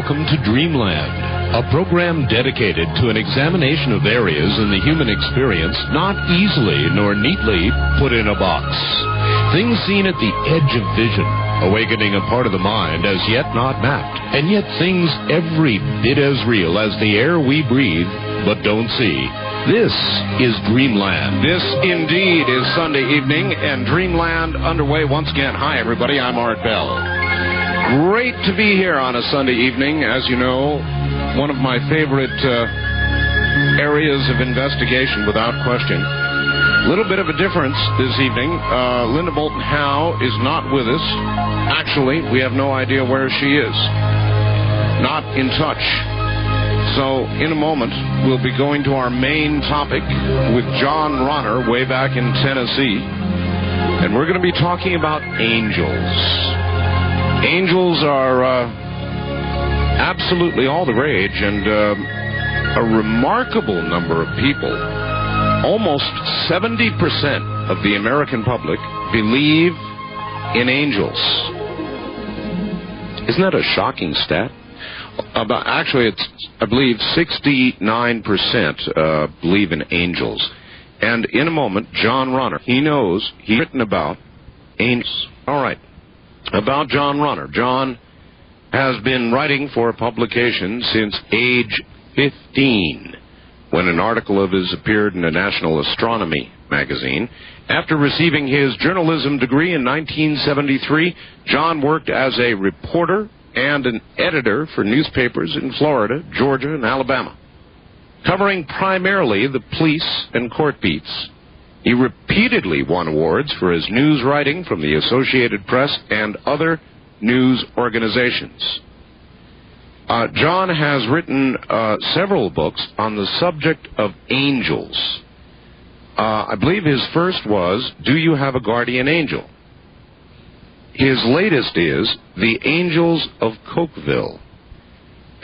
welcome to Dreamland, a program dedicated to an examination of areas in the human experience not easily nor neatly put in a box. Things seen at the edge of vision, awakening a part of the mind as yet not mapped, and yet things every bit as real as the air we breathe but don't see. This is Dreamland. This indeed is Sunday evening, and Dreamland underway once again. Hi, everybody. I'm Art Bell. Great to be here on a Sunday evening. As you know, one of my favorite areas of investigation, without question. A little bit of a difference this evening. Linda Moulton Howe is not with us. Actually, we have no idea where she is. Not in touch. So, in a moment, we'll be going to our main topic with John Ronner way back in Tennessee. And we're going to be talking about angels. Angels are absolutely all the rage, and a remarkable number of people, almost 70% of the American public, believe in angels. Isn't that a shocking stat? Actually, it's, I believe, 69% believe in angels. And in a moment, John Ronner, he knows, he's written about angels. All right. About John Ronner. John has been writing for publication since age 15, when an article of his appeared in a National Astronomy magazine. After receiving his journalism degree in 1973, John worked as a reporter and an editor for newspapers in Florida, Georgia, and Alabama, covering primarily the police and court beats. He repeatedly won awards for his news writing from the Associated Press and other news organizations. John has written several books on the subject of angels. I believe his first was, Do You Have a Guardian Angel? His latest is The Angels of Cokeville.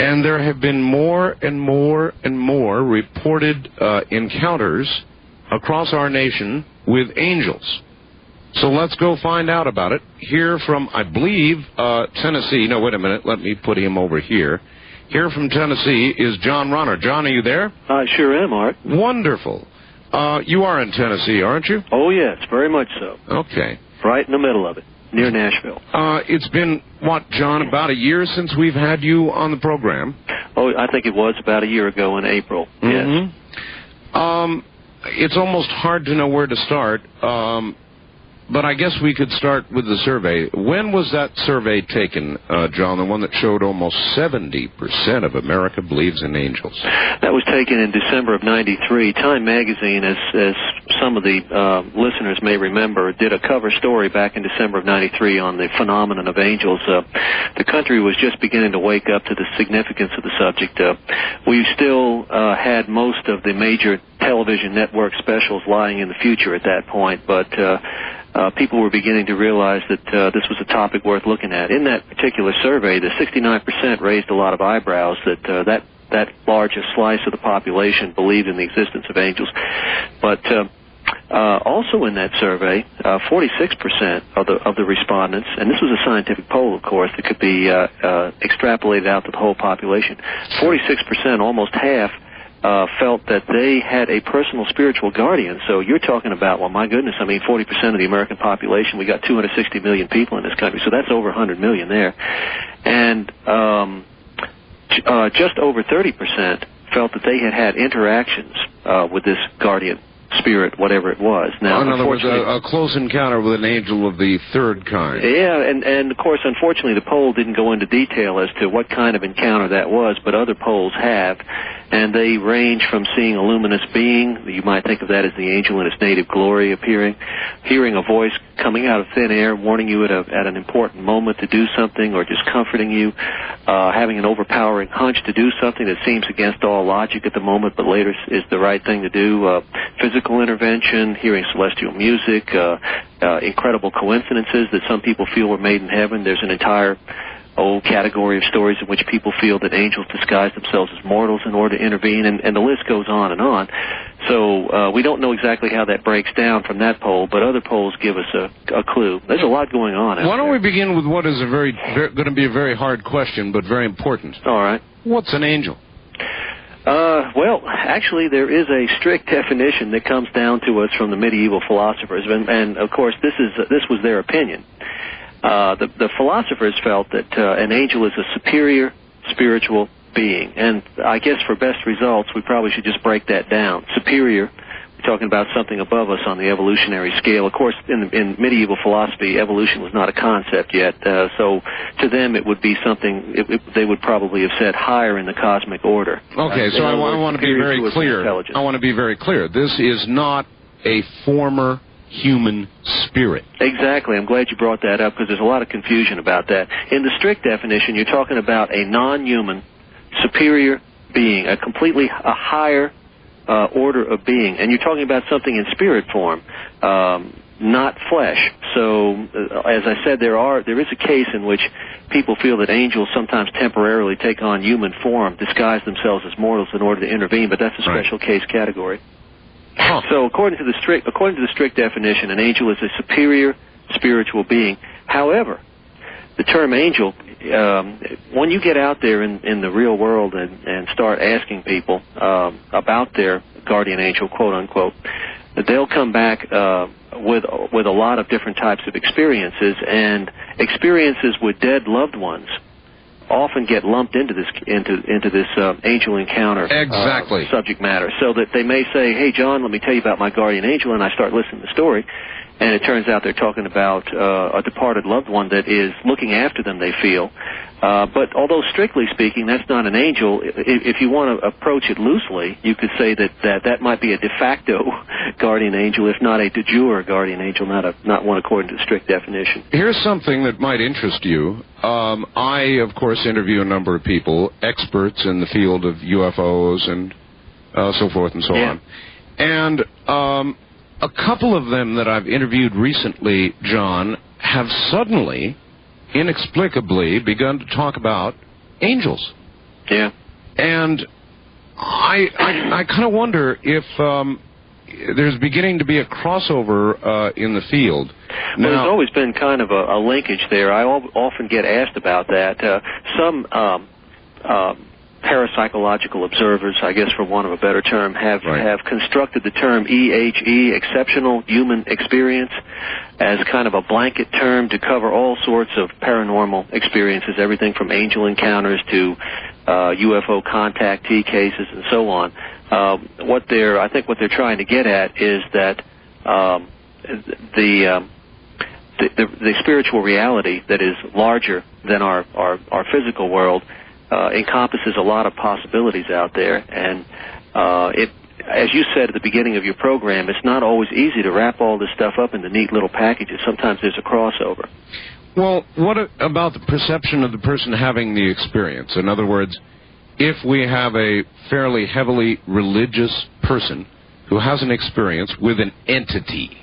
And there have been more and more and more reported encounters across our nation with angels. So let's go find out about it. Here from, I believe, Tennessee. No, wait a minute. Let me put him over here. Here from Tennessee is John Ronner. John, are you there? I sure am, Art. Wonderful. You are in Tennessee, aren't you? Oh, yes, very much so. Okay. Right in the middle of it, near Nashville. It's been, what, John, about a year since we've had you on the program? Oh, I think it was about a year ago in April, yes. It's almost hard to know where to start, but I guess we could start with the survey. When was that survey taken, John, the one that showed almost 70% of America believes in angels? That was taken in December of '93. Time magazine, as some of the listeners may remember, did a cover story back in December of '93 on the phenomenon of angels. The country was just beginning to wake up to the significance of the subject. We still had most of the major television network specials lying in the future at that point, but people were beginning to realize that this was a topic worth looking at. In that particular survey, the 69% raised a lot of eyebrows that that large a slice of the population believed in the existence of angels. But also in that survey, 46% of the respondents, and this was a scientific poll, of course, that could be extrapolated out to the whole population, 46%, almost half, felt that they had a personal spiritual guardian. So you're talking about, well, my goodness, I mean, 40% of the American population, we got 260 million people in this country, so that's over 100 million there. And just over 30% felt that they had interactions with this guardian spirit, whatever it was. Now, in other words, a close encounter with an angel of the third kind. Yeah, and of course, unfortunately, the poll didn't go into detail as to what kind of encounter that was, but other polls have, and they range from seeing a luminous being, you might think of that as the angel in its native glory appearing, hearing a voice coming out of thin air, warning you at an important moment to do something, or just comforting you, having an overpowering hunch to do something that seems against all logic at the moment, but later is the right thing to do, physical intervention, hearing celestial music, incredible coincidences that some people feel were made in heaven. There's an entire old category of stories in which people feel that angels disguise themselves as mortals in order to intervene, and the list goes on and on. So we don't know exactly how that breaks down from that poll, but other polls give us a clue. There's a lot going on out Why don't there. we begin with what is going to be a very hard question, but very important. All right. What's an angel? Well, actually, there is a strict definition that comes down to us from the medieval philosophers, and of course, this was their opinion. The philosophers felt that an angel is a superior spiritual being, and I guess for best results, we probably should just break that down. Superior, we're talking about something above us on the evolutionary scale. Of course, in medieval philosophy, evolution was not a concept yet, so to them it would be something, they would probably have said higher in the cosmic order. Okay, so I want to be very clear. I want to be very clear. This is not a former human spirit. Exactly. I'm glad you brought that up because there's a lot of confusion about that. In the strict definition, you're talking about a non-human superior being, a higher order of being, and you're talking about something in spirit form, not flesh. So, as I said, there is a case in which people feel that angels sometimes temporarily take on human form, disguise themselves as mortals in order to intervene, but that's a special case category. Huh. So, according to the strict definition, an angel is a superior spiritual being. However, the term angel, when you get out there in the real world and start asking people about their guardian angel, quote unquote, they'll come back with a lot of different types of experiences, and experiences with dead loved ones often get lumped into this angel encounter subject matter. So that they may say, "Hey, John, let me tell you about my guardian angel," and I start listening to the story, and it turns out they're talking about a departed loved one that is looking after them, they feel. But although strictly speaking, that's not an angel, if you want to approach it loosely, you could say that might be a de facto guardian angel, if not a de jure guardian angel, not one according to the strict definition. Here's something that might interest you. I, of course, interview a number of people, experts in the field of UFOs and so forth and so on. And a couple of them that I've interviewed recently, John, have suddenly, inexplicably, begun to talk about angels. Yeah. And I kind of wonder if there's beginning to be a crossover in the field. Well, there's always been kind of a linkage there. I often get asked about that. Some parapsychological observers, I guess for want of a better term, have constructed the term EHE, exceptional human experience, as kind of a blanket term to cover all sorts of paranormal experiences, everything from angel encounters to UFO contactee cases and so on. I think what they're trying to get at is that the spiritual reality that is larger than our physical world encompasses a lot of possibilities out there, and as you said at the beginning of your program, it's not always easy to wrap all this stuff up into neat little packages. Sometimes there's a crossover. Well, what about the perception of the person having the experience? In other words, if we have a fairly heavily religious person who has an experience with an entity,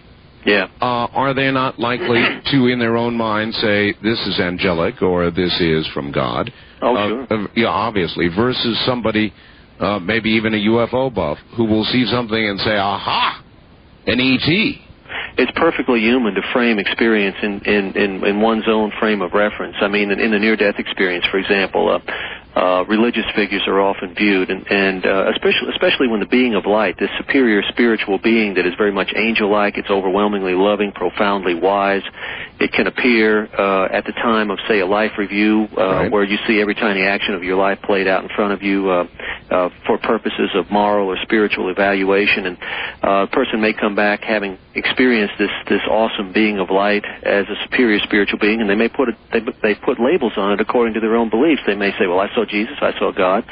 are they not likely to, in their own mind, say, this is angelic or this is from God? Oh, sure. Yeah, obviously, versus somebody, maybe even a UFO buff, who will see something and say, aha, an ET. It's perfectly human to frame experience in one's own frame of reference. I mean, in the near-death experience, for example, religious figures are often viewed, and especially when the being of light, this superior spiritual being that is very much angel-like, it's overwhelmingly loving, profoundly wise. It can appear at the time of, say, a life review, where you see every tiny action of your life played out in front of you for purposes of moral or spiritual evaluation, and a person may come back having experienced this awesome being of light as a superior spiritual being, and they may put labels on it according to their own beliefs. They may say, well, I saw Jesus, I saw God,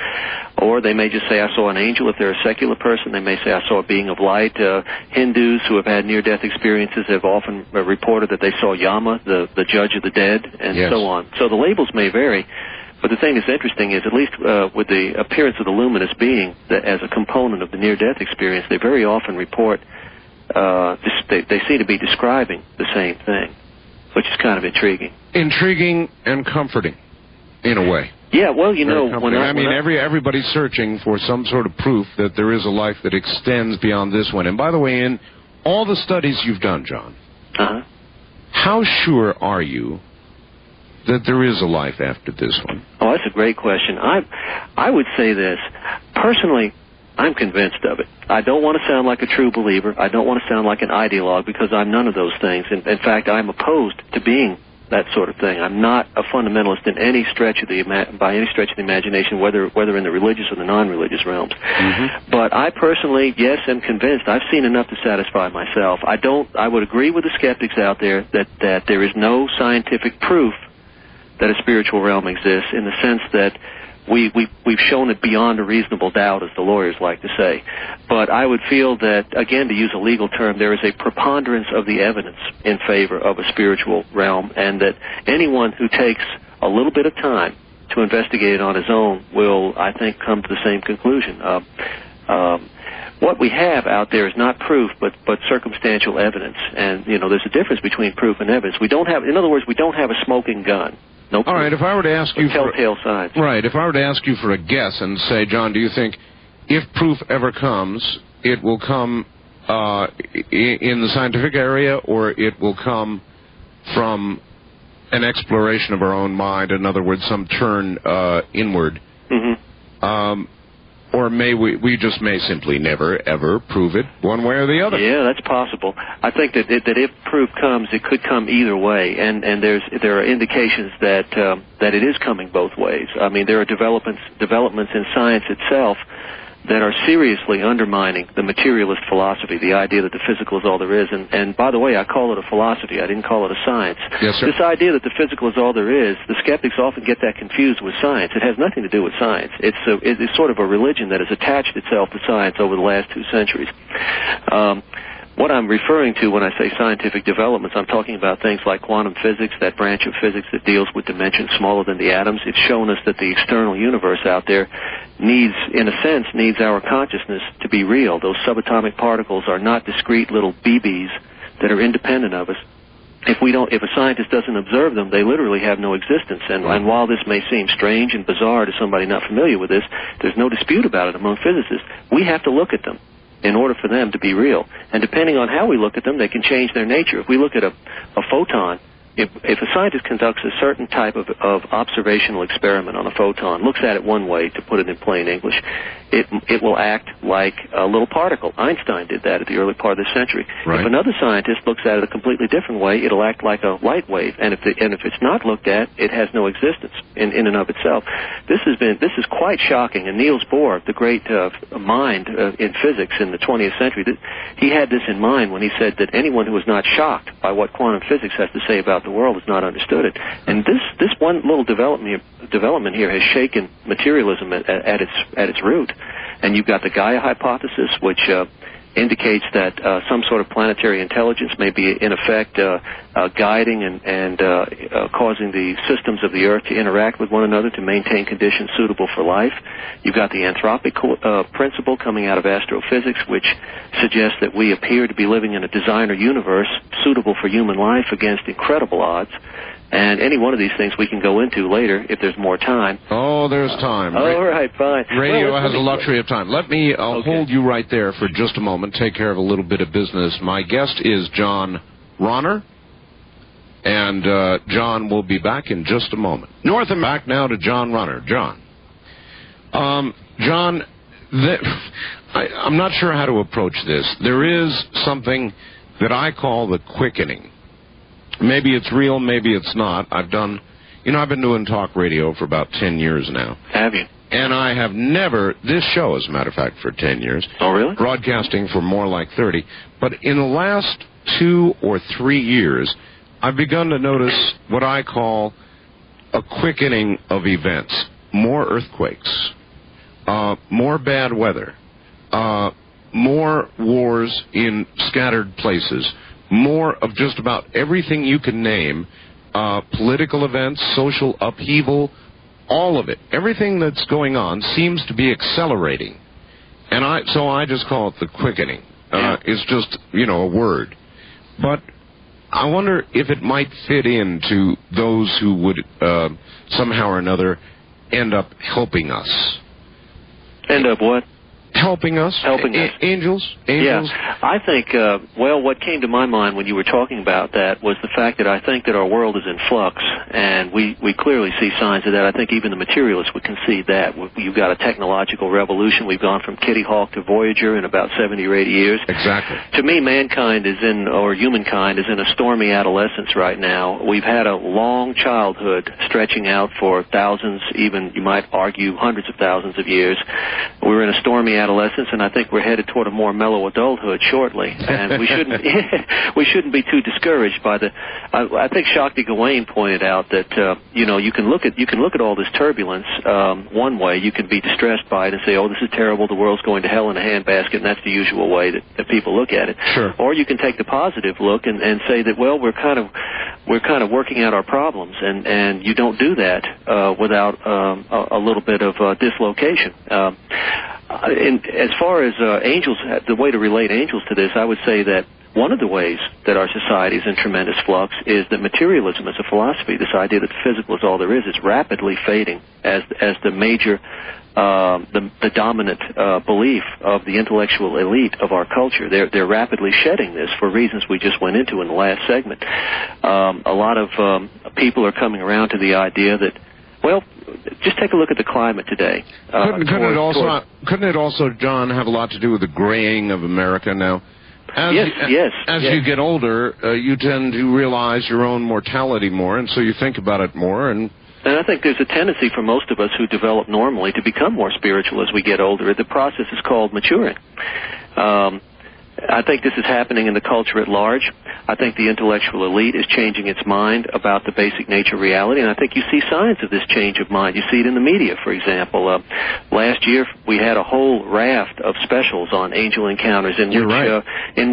or they may just say, I saw an angel. If they're a secular person, they may say, I saw a being of light. Hindus who have had near-death experiences have often reported that they saw Yama, the judge of the dead, and so on. So the labels may vary, but the thing that's interesting is, at least with the appearance of the luminous being as a component of the near-death experience, they very often report they seem to be describing the same thing, which is kind of intriguing. Intriguing and comforting. in a way. Yeah, well, you know, everybody's searching for some sort of proof that there is a life that extends beyond this one. And by the way, in all the studies you've done, John, how sure are you that there is a life after this one? Oh, that's a great question. I would say this. Personally, I'm convinced of it. I don't want to sound like a true believer. I don't want to sound like an ideologue, because I'm none of those things. In fact, I'm opposed to being that sort of thing. I'm not a fundamentalist in any stretch of by any stretch of the imagination, whether in the religious or the non-religious realms. But I personally, yes, am convinced. I've seen enough to satisfy myself. I would agree with the skeptics out there that there is no scientific proof that a spiritual realm exists, in the sense that we've shown it beyond a reasonable doubt, as the lawyers like to say. But I would feel that, again, to use a legal term, there is a preponderance of the evidence in favor of a spiritual realm, and that anyone who takes a little bit of time to investigate it on his own will, I think, come to the same conclusion. What we have out there is not proof, but circumstantial evidence. And, you know, there's a difference between proof and evidence. In other words, we don't have a smoking gun. No proof. All right, if I were to ask you telltale signs. Right, if I were to ask you for a guess and say, John, do you think if proof ever comes, it will come in the scientific area, or it will come from an exploration of our own mind, in other words, some turn inward? Or we just may simply never, ever prove it one way or the other? Yeah, that's possible. I think that if proof comes, it could come either way, and there are indications that it is coming both ways. I mean, there are developments in science itself that are seriously undermining the materialist philosophy, the idea that the physical is all there is. And by the way, I call it a philosophy. I didn't call it a science. Yes, sir. This idea that the physical is all there is, the skeptics often get that confused with science. It has nothing to do with science. It's sort of a religion that has attached itself to science over the last 2 centuries. What I'm referring to when I say scientific developments, I'm talking about things like quantum physics, that branch of physics that deals with dimensions smaller than the atoms. It's shown us that the external universe out there needs our consciousness to be real. Those subatomic particles are not discrete little BBs that are independent of us. If a scientist doesn't observe them, they literally have no existence. And while this may seem strange and bizarre to somebody not familiar with this, there's no dispute about it among physicists. We have to look at them in order for them to be real. And depending on how we look at them, they can change their nature. If we look at a photon, if a scientist conducts a certain type of observational experiment on a photon, looks at it one way, to put it in plain English, it will act like a little particle. Einstein did that at the early part of this century. Right. If another scientist looks at it a completely different way, it'll act like a light wave. And if it's not looked at, it has no existence in and of itself. This is quite shocking. And Niels Bohr, the great mind in physics in the 20th century, he had this in mind when he said that anyone who is not shocked by what quantum physics has to say about the world has not understood it. And this one little development here has shaken materialism at its root. And you've got the Gaia hypothesis, which indicates that some sort of planetary intelligence may be in effect guiding and causing the systems of the Earth to interact with one another to maintain conditions suitable for life. You've got the anthropic principle coming out of astrophysics, which suggests that we appear to be living in a designer universe suitable for human life against incredible odds. And any one of these things we can go into later if there's more time. Oh, there's time. All right, fine. Radio has a luxury of time. Let me hold you right there for just a moment, take care of a little bit of business. My guest is John Ronner, and John will be back in just a moment. North and back now to John Ronner. John. John, I'm not sure how to approach this. There is something that I call the quickening. Maybe it's real, maybe it's not. I've been doing talk radio for about 10 years now. Have you? And I have never, this show, as a matter of fact, for 10 years. Oh, really? Broadcasting for more like 30. But in the last 2 or 3 years, I've begun to notice what I call a quickening of events. More earthquakes, more bad weather, more wars in scattered places, more of just about everything you can name, political events, social upheaval, all of it. Everything that's going on seems to be accelerating. And so I just call it the quickening. It's just, a word. But I wonder if it might fit into those who would somehow or another end up helping us. End up what? Helping us? Helping us. Angels? Yeah. I think, well, what came to my mind when you were talking about that was the fact that I think that our world is in flux, and we clearly see signs of that. I think even the materialists would concede that. You've got a technological revolution. We've gone from Kitty Hawk to Voyager in about 70 or 80 years. Exactly. To me, mankind is or humankind is in a stormy adolescence right now. We've had a long childhood stretching out for thousands, even you might argue hundreds of thousands of years. We're in a stormy adolescence, and I think we're headed toward a more mellow adulthood shortly. And we shouldn't be too discouraged by the. I think Shakti Gawain pointed out that you can look at all this turbulence one way. You can be distressed by it and say, oh, this is terrible. The world's going to hell in a handbasket, and that's the usual way that people look at it. Sure. Or you can take the positive look and say that, well, we're kind of working out our problems, and you don't do that without a little bit of dislocation. As far as angels, the way to relate angels to this, I would say that one of the ways that our society is in tremendous flux is that materialism as a philosophy, this idea that physical is all there is rapidly fading as the major, the dominant belief of the intellectual elite of our culture. They're rapidly shedding this for reasons we just went into in the last segment. A lot of people are coming around to the idea that, well, just take a look at the climate today. Couldn't it also, John, have a lot to do with the graying of America now? Yes. As you get older, you tend to realize your own mortality more, and so you think about it more. And I think there's a tendency for most of us who develop normally to become more spiritual as we get older. The process is called maturing. I think this is happening in the culture at large. I think the intellectual elite is changing its mind about the basic nature of reality, and I think you see signs of this change of mind. You see it in the media, for example. Last year, we had a whole raft of specials on angel encounters in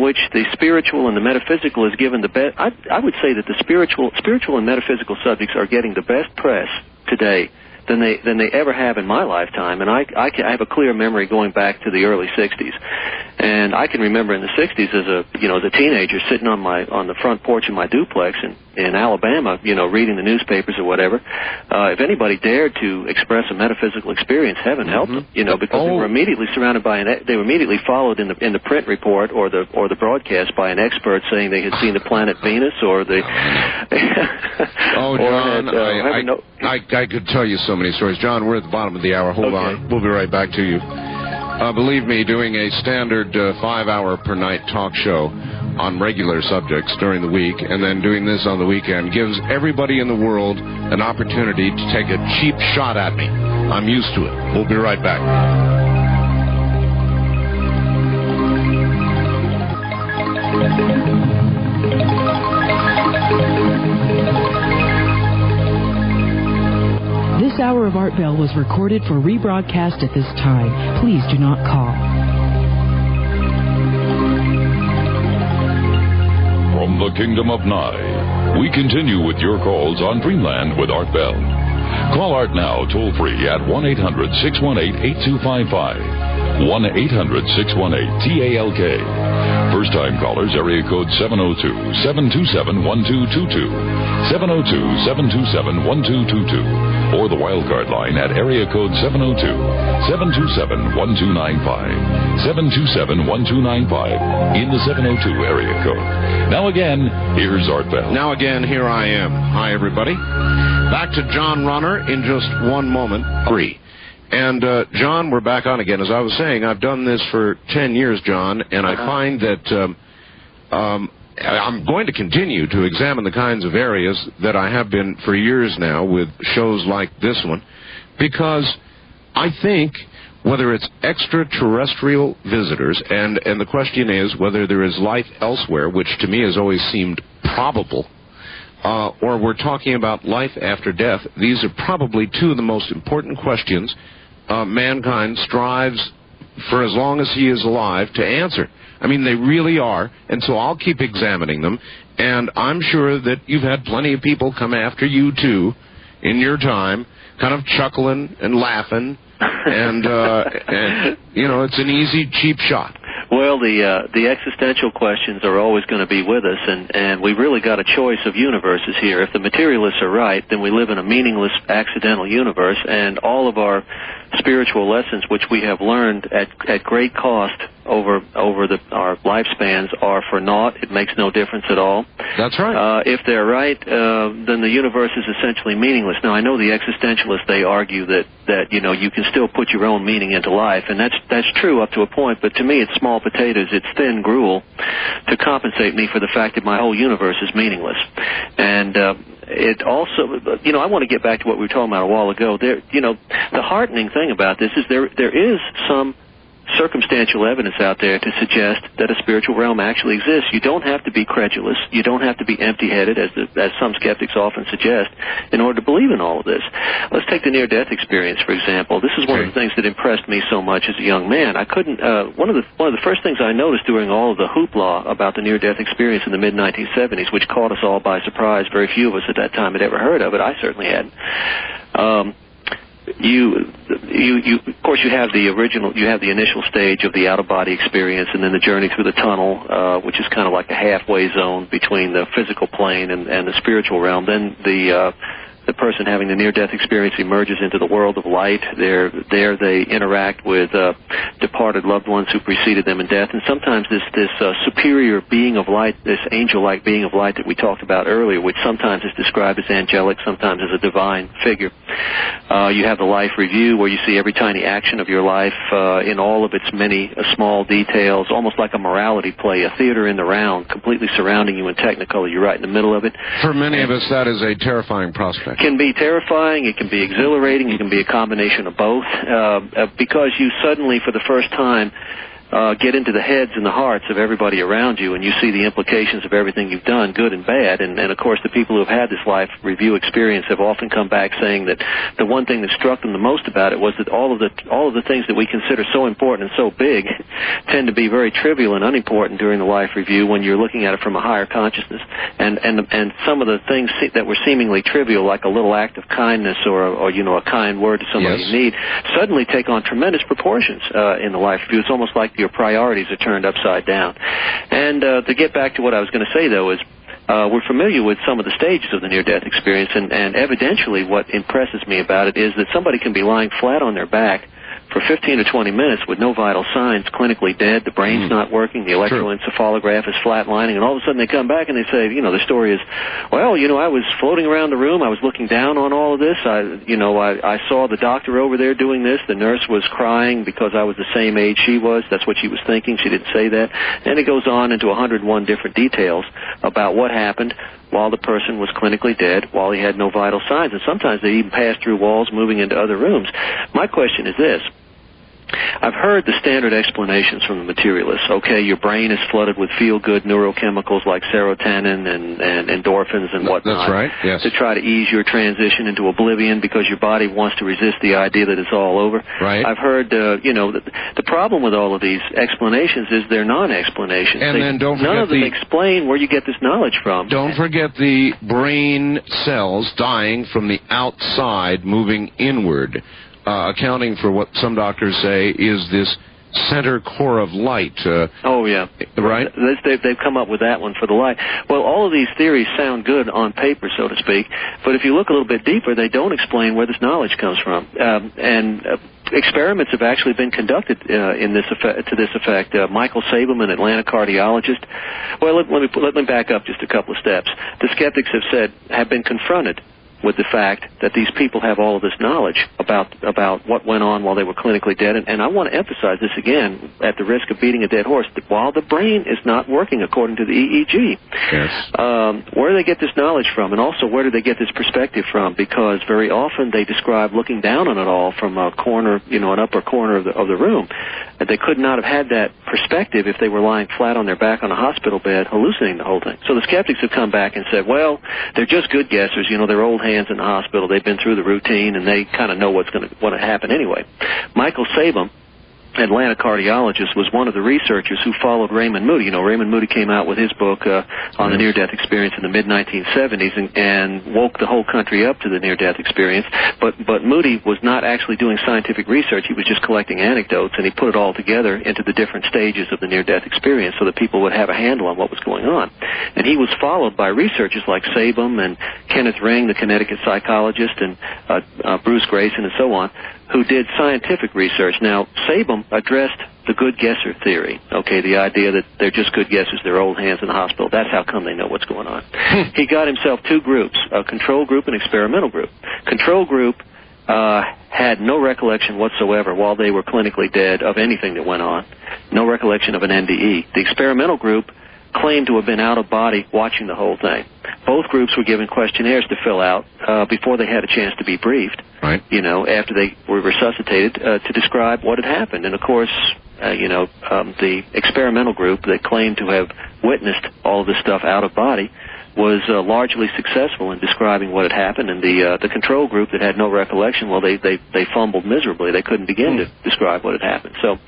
which the spiritual and the metaphysical is given the best. I would say that the spiritual and metaphysical subjects are getting the best press today than they ever have in my lifetime. And I have a clear memory going back to the early 60s. And I can remember in the 60s as a teenager sitting on the front porch of my duplex in Alabama, reading the newspapers or whatever. If anybody dared to express a metaphysical experience, heaven help them, because they were immediately surrounded by they were immediately followed in the print report or the broadcast by an expert saying they had seen the planet Venus or the. Oh, John, I could tell you so many stories. John, we're at the bottom of the hour. Hold on. We'll be right back to you. Believe me, doing a standard 5-hour per night talk show on regular subjects during the week and then doing this on the weekend gives everybody in the world an opportunity to take a cheap shot at me. I'm used to it. We'll be right back. This hour of Art Bell was recorded for rebroadcast at this time. Please do not call. From the Kingdom of Nye, we continue with your calls on Dreamland with Art Bell. Call Art now toll-free at 1-800-618-8255. 1-800-618-TALK. First-time callers, area code 702-727-1222. 702-727-1222. Or the wildcard line at area code 702-727-1295. 727-1295 in the 702 area code. Now again, here's Art Bell. Now again, here I am. Hi, everybody. Back to John Runner in just one moment. And, John, we're back on again. As I was saying, I've done this for 10 years, John, and I find that I'm going to continue to examine the kinds of areas that I have been for years now with shows like this one, because I think whether it's extraterrestrial visitors, and the question is whether there is life elsewhere, which to me has always seemed probable, or we're talking about life after death, these are probably two of the most important questions mankind strives for as long as he is alive to answer. I mean, they really are, and so I'll keep examining them, and I'm sure that you've had plenty of people come after you, too, in your time, kind of chuckling and laughing, and it's an easy, cheap shot. Well, the existential questions are always going to be with us, and we've really got a choice of universes here. If the materialists are right, then we live in a meaningless, accidental universe, and all of our spiritual lessons, which we have learned at great cost over our lifespans, are for naught. It makes no difference at all. That's right. If they're right, then the universe is essentially meaningless. Now, I know the existentialists, they argue that you can still put your own meaning into life, and that's true up to a point, but to me it's small potatoes, it's thin gruel to compensate me for the fact that my whole universe is meaningless. And it also, I want to get back to what we were talking about a while ago. The heartening thing about this is there is some circumstantial evidence out there to suggest that a spiritual realm actually exists. You don't have to be credulous. You don't have to be empty-headed, as some skeptics often suggest, in order to believe in all of this. Let's take the near-death experience, for example. This is one of the things that impressed me so much as a young man. I couldn't. One of the first things I noticed during all of the hoopla about the near-death experience in the mid-1970s, which caught us all by surprise. Very few of us at that time had ever heard of it. I certainly hadn't. Of course, you have the initial stage of the out-of-body experience, and then the journey through the tunnel, which is kind of like a halfway zone between the physical plane and the spiritual realm. Then the person having the near-death experience emerges into the world of light. There they interact with departed loved ones who preceded them in death, and sometimes this superior being of light, this angel-like being of light that we talked about earlier, which sometimes is described as angelic, sometimes as a divine figure. You have the life review, where you see every tiny action of your life in all of its many small details, almost like a morality play, a theater in the round, completely surrounding you in Technicolor. You're right in the middle of it. For many of us, that is a terrifying prospect. It can be terrifying, it can be exhilarating, it can be a combination of both, because you suddenly, for the first time, get into the heads and the hearts of everybody around you, and you see the implications of everything you've done, good and bad. And of course, the people who have had this life review experience have often come back saying that the one thing that struck them the most about it was that all of the things that we consider so important and so big tend to be very trivial and unimportant during the life review when you're looking at it from a higher consciousness. And some of the things that were seemingly trivial, like a little act of kindness or a kind word to somebody in need, suddenly take on tremendous proportions in the life review. It's almost like your priorities are turned upside down. And to get back to what I was going to say, though, is we're familiar with some of the stages of the near-death experience, and evidentially what impresses me about it is that somebody can be lying flat on their back for 15 to 20 minutes with no vital signs, clinically dead, the brain's not working, the electroencephalograph is flatlining, and all of a sudden they come back and they say, the story is, well, I was floating around the room, I was looking down on all of this, I saw the doctor over there doing this, the nurse was crying because I was the same age she was, that's what she was thinking, she didn't say that, and it goes on into 101 different details about what happened while the person was clinically dead, while he had no vital signs, and sometimes they even pass through walls moving into other rooms. My question is this. I've heard the standard explanations from the materialists. Okay, your brain is flooded with feel-good neurochemicals like serotonin and endorphins and whatnot. That's right, yes. To try to ease your transition into oblivion because your body wants to resist the idea that it's all over. Right. I've heard, the problem with all of these explanations is they're non-explanations. And then don't forget none of them explain where you get this knowledge from. Don't forget the brain cells dying from the outside moving inward. Accounting for what some doctors say is this center core of light. Right? They've come up with that one for the light. Well, all of these theories sound good on paper, so to speak, but if you look a little bit deeper, they don't explain where this knowledge comes from. Experiments have actually been conducted to this effect. Michael Sabum, an Atlanta cardiologist. Well, let me back up just a couple of steps. The skeptics have been confronted with the fact that these people have all of this knowledge about what went on while they were clinically dead. And I want to emphasize this again, at the risk of beating a dead horse, that while the brain is not working according to the EEG, where do they get this knowledge from? And also, where do they get this perspective from? Because very often they describe looking down on it all from a corner, an upper corner of the room. And they could not have had that perspective if they were lying flat on their back on a hospital bed hallucinating the whole thing. So the skeptics have come back and said, well, they're just good guessers. They're old hands in the hospital. They've been through the routine, and they kind of know what's going to happen anyway. Michael Sabum Atlanta cardiologist, was one of the researchers who followed Raymond Moody. You know, Raymond Moody came out with his book on the near-death experience in the mid-1970s and woke the whole country up to the near-death experience. But Moody was not actually doing scientific research. He was just collecting anecdotes, and he put it all together into the different stages of the near-death experience so that people would have a handle on what was going on. And he was followed by researchers like Sabum and Kenneth Ring, the Connecticut psychologist, and Bruce Grayson, and so on, who did scientific research. Now, Sabum addressed the good guesser theory, okay, the idea that they're just good guessers, they're old hands in the hospital. That's how come they know what's going on. He got himself two groups, a control group and experimental group. Control group had no recollection whatsoever while they were clinically dead of anything that went on, no recollection of an NDE. The experimental group claimed to have been out of body watching the whole thing. Both groups were given questionnaires to fill out before they had a chance to be briefed, right, you know, after they were resuscitated, to describe what had happened. And, of course, the experimental group that claimed to have witnessed all of this stuff out of body was largely successful in describing what had happened, and the control group that had no recollection, well, they fumbled miserably. They couldn't begin to describe what had happened. So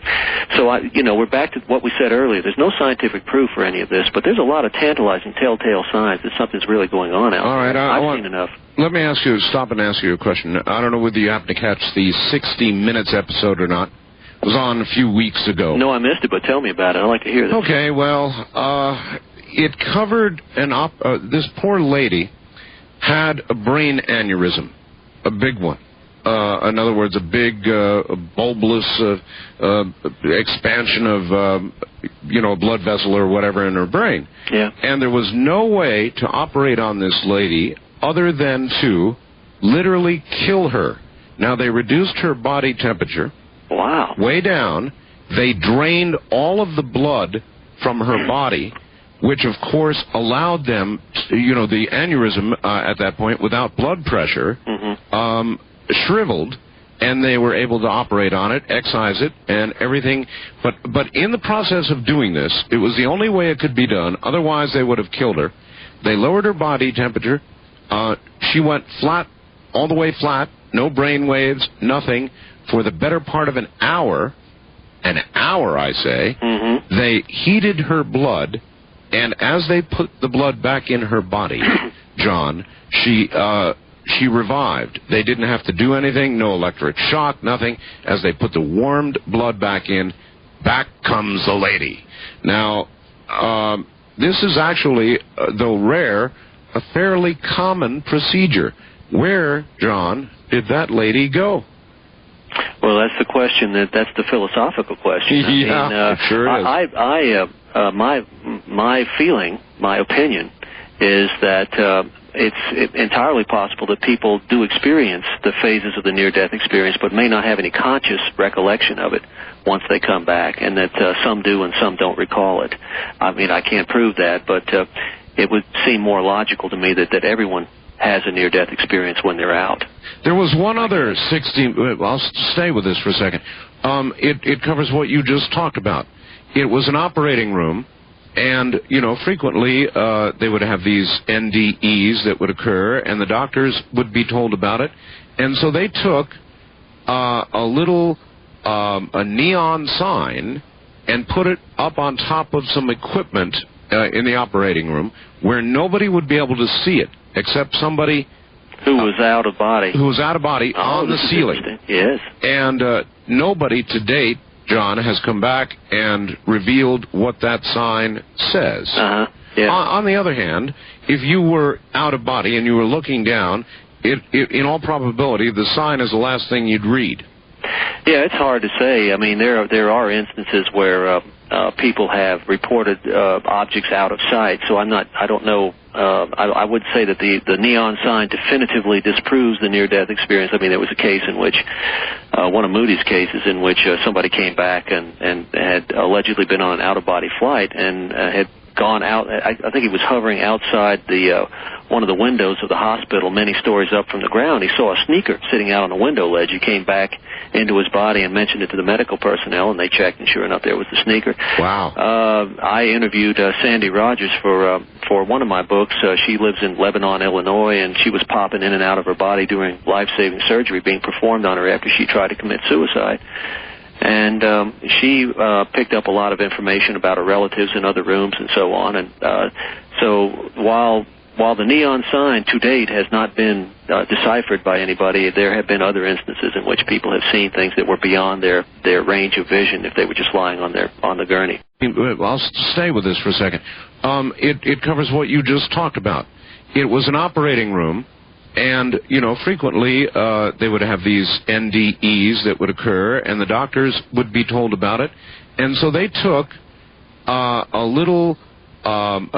we're back to what we said earlier. There's no scientific proof for any of this, but there's a lot of tantalizing telltale signs that something's really going on out there. All right, I've seen enough. Let me stop and ask you a question. I don't know whether you happen to catch the 60 Minutes episode or not. It was on a few weeks ago. No, I missed it, but tell me about it. I'd like to hear this. Okay, well, it covered this poor lady had a brain aneurysm, a big one. In other words, a big bulbous expansion of, a blood vessel or whatever in her brain. Yeah. And there was no way to operate on this lady other than to literally kill her. Now, they reduced her body temperature. Wow. Way down. They drained all of the blood from her body, which, of course, allowed them, the aneurysm at that point, without blood pressure, shriveled, and they were able to operate on it, excise it, and everything. But in the process of doing this, it was the only way it could be done. Otherwise, they would have killed her. They lowered her body temperature. She went flat, all the way flat, no brain waves, nothing, for the better part of an hour, I say. They heated her blood, and as they put the blood back in her body, John, she revived. They didn't have to do anything, no electric shock, nothing. As they put the warmed blood back in, back comes the lady. Now, this is actually, though rare, a fairly common procedure. Where, John, did that lady go? Well, that's the question. That's the philosophical question. It sure is. My feeling, my opinion, is that it's entirely possible that people do experience the phases of the near-death experience, but may not have any conscious recollection of it once they come back, and that some do and some don't recall it. I mean, I can't prove that, but it would seem more logical to me that everyone has a near-death experience when they're out. There was one other 60... I'll stay with this for a second. It covers what you just talked about. It was an operating room, and, frequently they would have these NDEs that would occur, and the doctors would be told about it. And so they took a neon sign and put it up on top of some equipment in the operating room where nobody would be able to see it, except somebody who was out of body. Who was out of body on the ceiling. Yes. And nobody to date, John, has come back and revealed what that sign says. Yeah. On the other hand, if you were out of body and you were looking down, in all probability, the sign is the last thing you'd read. Yeah, it's hard to say. I mean, there are instances where people have reported objects out of sight. So I don't know. I would say that the neon sign definitively disproves the near-death experience. I mean, there was a case in which, one of Moody's cases, in which somebody came back and had allegedly been on an out-of-body flight and had gone out. I think he was hovering outside one of the windows of the hospital, many stories up from the ground. He saw a sneaker sitting out on the window ledge. He came back into his body and mentioned it to the medical personnel, and they checked, and sure enough, there was the sneaker. Wow. I interviewed Sandy Rogers for one of my books. She lives in Lebanon, Illinois, and she was popping in and out of her body during life-saving surgery being performed on her after she tried to commit suicide. And she picked up a lot of information about her relatives in other rooms and so on. And so while the neon sign to date has not been deciphered by anybody, there have been other instances in which people have seen things that were beyond their range of vision if they were just lying on the gurney. I'll stay with this for a second. It covers what you just talked about. It was an operating room. And, you know, frequently they would have these NDEs that would occur, and the doctors would be told about it. And so they took a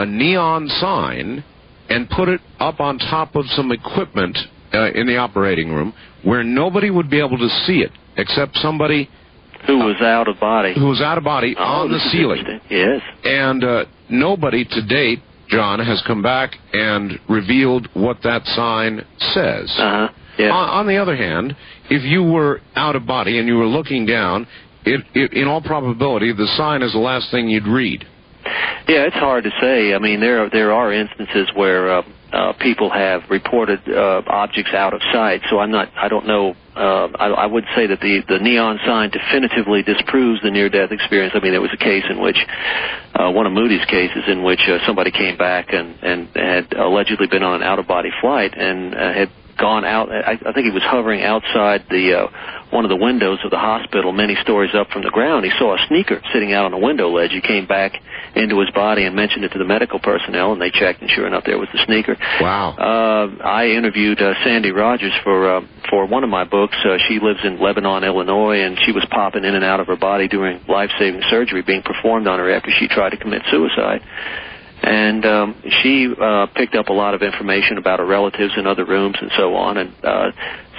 neon sign and put it up on top of some equipment in the operating room where nobody would be able to see it except somebody who was out of body. Who was out of body on the ceiling. Yes. And nobody to date, John, has come back and revealed what that sign says. Yeah. On the other hand, if you were out of body and you were looking down, in all probability, the sign is the last thing you'd read. Yeah, it's hard to say. I mean, there are instances where people have reported objects out of sight. So I don't know. I would say that the neon sign definitively disproves the near-death experience. I mean, there was a case in which, one of Moody's cases in which somebody came back and had allegedly been on an out-of-body flight and had gone out. I think he was hovering outside one of the windows of the hospital many stories up from the ground. He saw a sneaker sitting out on the window ledge. He came back into his body and mentioned it to the medical personnel, and they checked, and sure enough, there was the sneaker. Wow. I interviewed Sandy Rogers for one of my books. She lives in Lebanon, Illinois, and she was popping in and out of her body during life-saving surgery being performed on her after she tried to commit suicide. And she picked up a lot of information about her relatives in other rooms and so on. And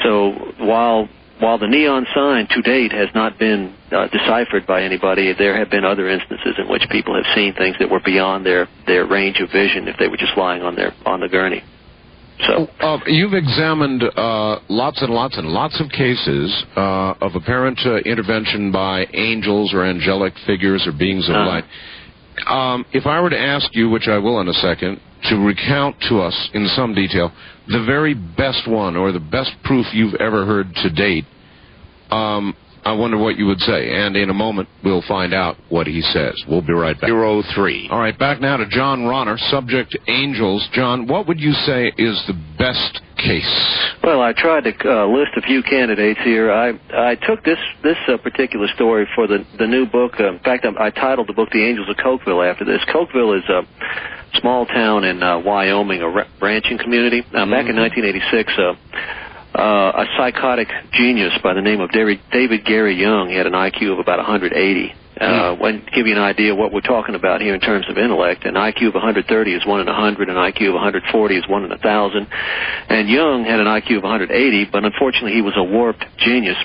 so while the neon sign to date has not been deciphered by anybody, there have been other instances in which people have seen things that were beyond their range of vision if they were just lying on the gurney. So you've examined lots and lots and lots of cases of apparent intervention by angels or angelic figures or beings of light. If I were to ask you, which I will in a second, to recount to us in some detail the very best one or the best proof you've ever heard to date, I wonder what you would say. And in a moment, we'll find out what he says. We'll be right back. 03. All right, back now to John Ronner, subject angels. John, what would you say is the best case? Well, I tried to list a few candidates here. I took this particular story for the new book. In fact, I titled the book The Angels of Cokeville after this. Cokeville is a small town in Wyoming, a ranching community. Back in 1986, a psychotic genius by the name of David Gary Young, he had an IQ of about 180. To give you an idea what we're talking about here in terms of intellect, an IQ of 130 is 1 in 100, an IQ of 140 is 1 in 1,000. And Young had an IQ of 180, but unfortunately he was a warped genius.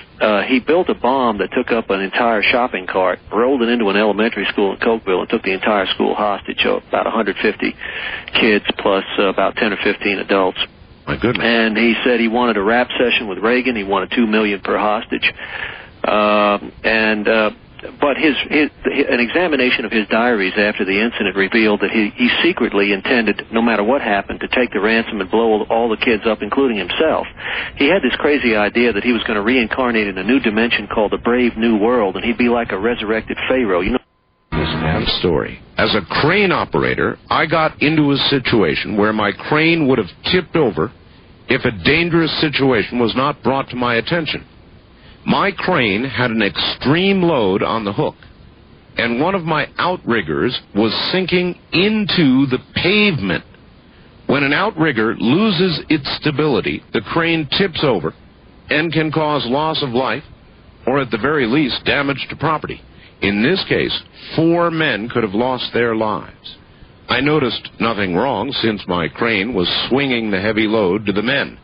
He built a bomb that took up an entire shopping cart, rolled it into an elementary school in Cokeville, and took the entire school hostage, so about 150 kids plus about 10 or 15 adults. My goodness. And he said he wanted a rap session with Reagan. He wanted $2 million per hostage. But an examination of his diaries after the incident revealed that he secretly intended, no matter what happened, to take the ransom and blow all the kids up, including himself. He had this crazy idea that he was going to reincarnate in a new dimension called the Brave New World, and he'd be like a resurrected Pharaoh. You know. This man's story. As a crane operator, I got into a situation where my crane would have tipped over if a dangerous situation was not brought to my attention. My crane had an extreme load on the hook, and one of my outriggers was sinking into the pavement. When an outrigger loses its stability, the crane tips over and can cause loss of life or at the very least damage to property. In this case, 4 men could have lost their lives. I noticed nothing wrong since my crane was swinging the heavy load to the men.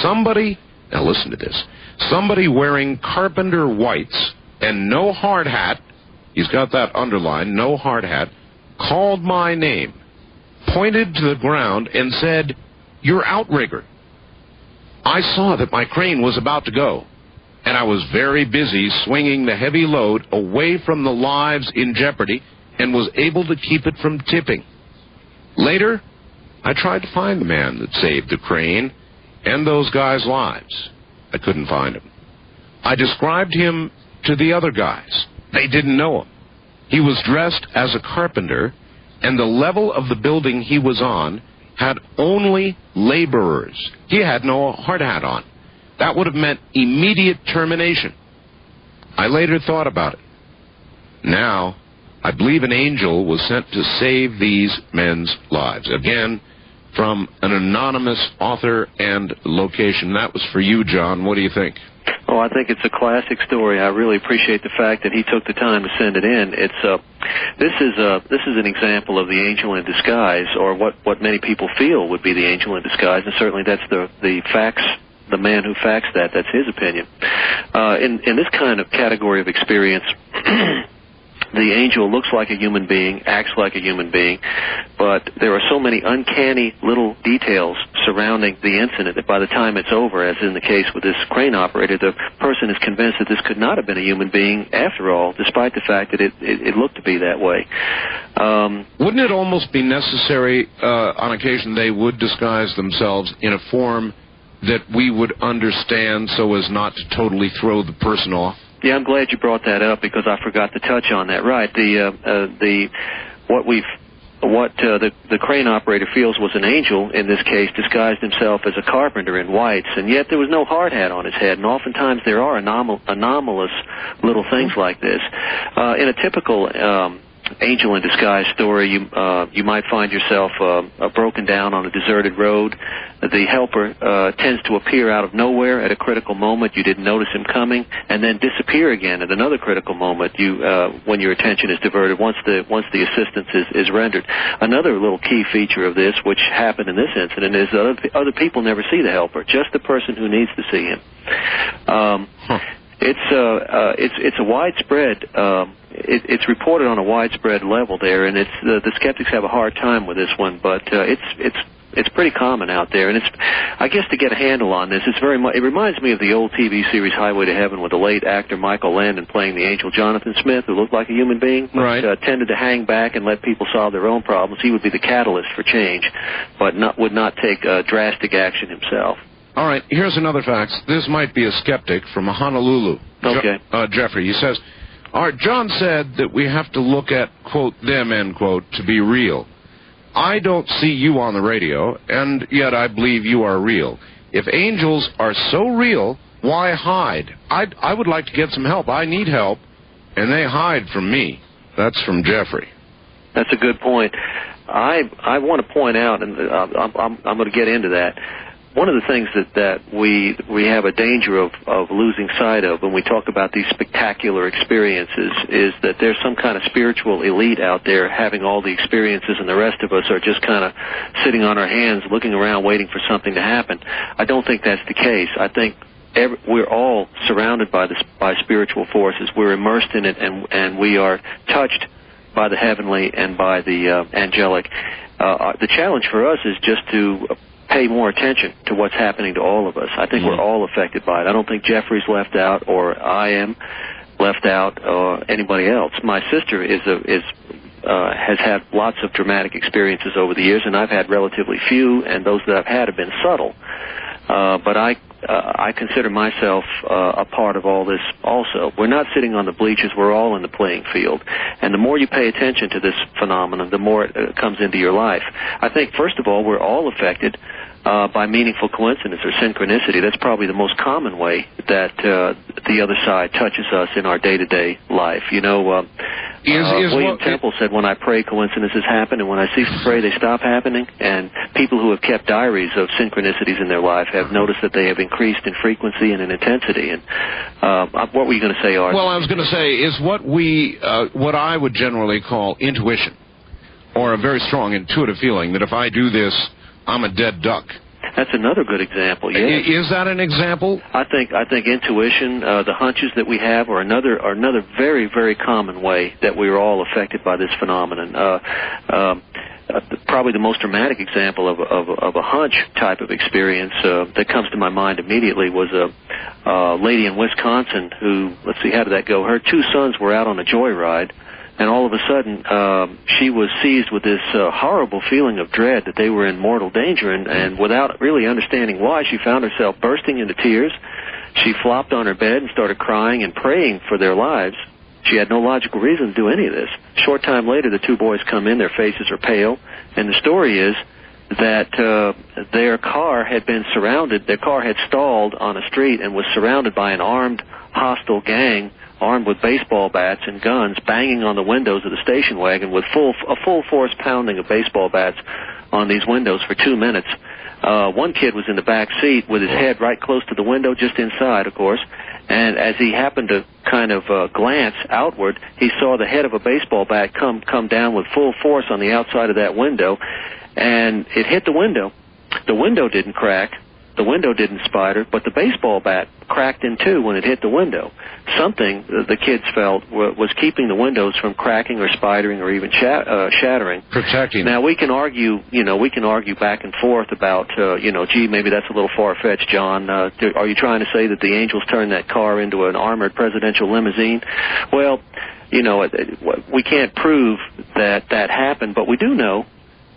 Somebody, now listen to this, somebody wearing carpenter whites and no hard hat, he's got that underlined, no hard hat, called my name, pointed to the ground and said, "You're outrigger." I saw that my crane was about to go, and I was very busy swinging the heavy load away from the lives in jeopardy and was able to keep it from tipping. Later, I tried to find the man that saved the crane and those guys' lives. I couldn't find him. I described him to the other guys. They didn't know him. He was dressed as a carpenter, and the level of the building he was on had only laborers. He had no hard hat on. That would have meant immediate termination. I later thought about it. Now, I believe an angel was sent to save these men's lives. Again, from an anonymous author and location. That was for you, John. What do you think? Oh, I think it's a classic story. I really appreciate the fact that he took the time to send it in. This is an example of the angel in disguise, or what many people feel would be the angel in disguise, and certainly that's the facts. The man who faxed that's his opinion. In this kind of category of experience, the angel looks like a human being, acts like a human being, but there are so many uncanny little details surrounding the incident that by the time it's over, as in the case with this crane operator, the person is convinced that this could not have been a human being after all, despite the fact that it looked to be that way. Wouldn't it almost be necessary, on occasion, they would disguise themselves in a form that we would understand so as not to totally throw the person off? Yeah, I'm glad you brought that up because I forgot to touch on that. Right, the crane operator feels was an angel in this case disguised himself as a carpenter in whites, and yet there was no hard hat on his head. And oftentimes there are anomalous little things like this. In a typical angel in disguise story, you might find yourself broken down on a deserted road. The helper tends to appear out of nowhere at a critical moment. You didn't notice him coming, and then disappear again at another critical moment. When your attention is diverted, once the assistance is rendered. Another little key feature of this, which happened in this incident, is other people never see the helper, just the person who needs to see him. It's a widespread. It's reported on a widespread level there, and the skeptics have a hard time with this one, but it's pretty common out there, and I guess to get a handle on this, it reminds me of the old TV series Highway to Heaven with the late actor Michael Landon playing the angel Jonathan Smith, who looked like a human being, right. Tended to hang back and let people solve their own problems. He would be the catalyst for change, but would not take drastic action himself. All right, here's another fact. This might be a skeptic from Honolulu. Okay. Jeffrey, he says, all right, John said that we have to look at, quote, them, end quote, to be real. I don't see you on the radio, and yet I believe you are real. If angels are so real, why hide? I would like to get some help. I need help, and they hide from me. That's from Jeffrey. That's a good point. I want to point out, and I'm going to get into that. One of the things that we have a danger of losing sight of when we talk about these spectacular experiences is that there's some kind of spiritual elite out there having all the experiences, and the rest of us are just kind of sitting on our hands looking around waiting for something to happen. I don't think that's the case. I think we're all surrounded by spiritual forces. We're immersed in it, and we are touched by the heavenly and by the angelic. The challenge for us is just to pay more attention to what's happening to all of us. I think we're all affected by it. I don't think Jeffrey's left out, or I am left out, or anybody else. My sister has had lots of dramatic experiences over the years, and I've had relatively few, and those that I've had have been subtle. But I consider myself a part of all this also. We're not sitting on the bleachers. We're all in the playing field. And the more you pay attention to this phenomenon, the more it comes into your life. I think, first of all, we're all affected by meaningful coincidence or synchronicity. That's probably the most common way that the other side touches us in our day-to-day life. You know, William Temple said, when I pray, coincidences happen, and when I cease to pray, they stop happening. And people who have kept diaries of synchronicities in their life have noticed that they have increased in frequency and in intensity. And what were you going to say, Art? Well, I was going to say is what I would generally call intuition, or a very strong intuitive feeling that if I do this, I'm a dead duck. That's another good example. Yes. Is that an example? I think intuition, the hunches that we have, are another very, very common way that we're all affected by this phenomenon. Probably the most dramatic example of a hunch type of experience that comes to my mind immediately was a lady in Wisconsin who, let's see, how did that go? Her two sons were out on a joyride, and all of a sudden she was seized with this horrible feeling of dread that they were in mortal danger, and without really understanding why, she found herself bursting into tears. She flopped on her bed and started crying and praying for their lives. She had no logical reason to do any of this. A short time later, the two boys come in. Their faces are pale. And the story is that their car had been surrounded. Their car had stalled on a street and was surrounded by an armed, hostile gang, armed with baseball bats and guns, banging on the windows of the station wagon with a full force pounding of baseball bats on these windows for 2 minutes. One kid was in the back seat with his head right close to the window, just inside, of course. And as he happened to kind of glance outward, he saw the head of a baseball bat come down with full force on the outside of that window, and it hit the window. The window didn't crack. The window didn't spider, but the baseball bat cracked in two when it hit the window. Something the kids felt was keeping the windows from cracking or spidering or even shattering. Protecting. Now we can argue, back and forth about, gee, maybe that's a little far-fetched, John. Are you trying to say that the Angels turned that car into an armored presidential limousine? Well, we can't prove that happened, but we do know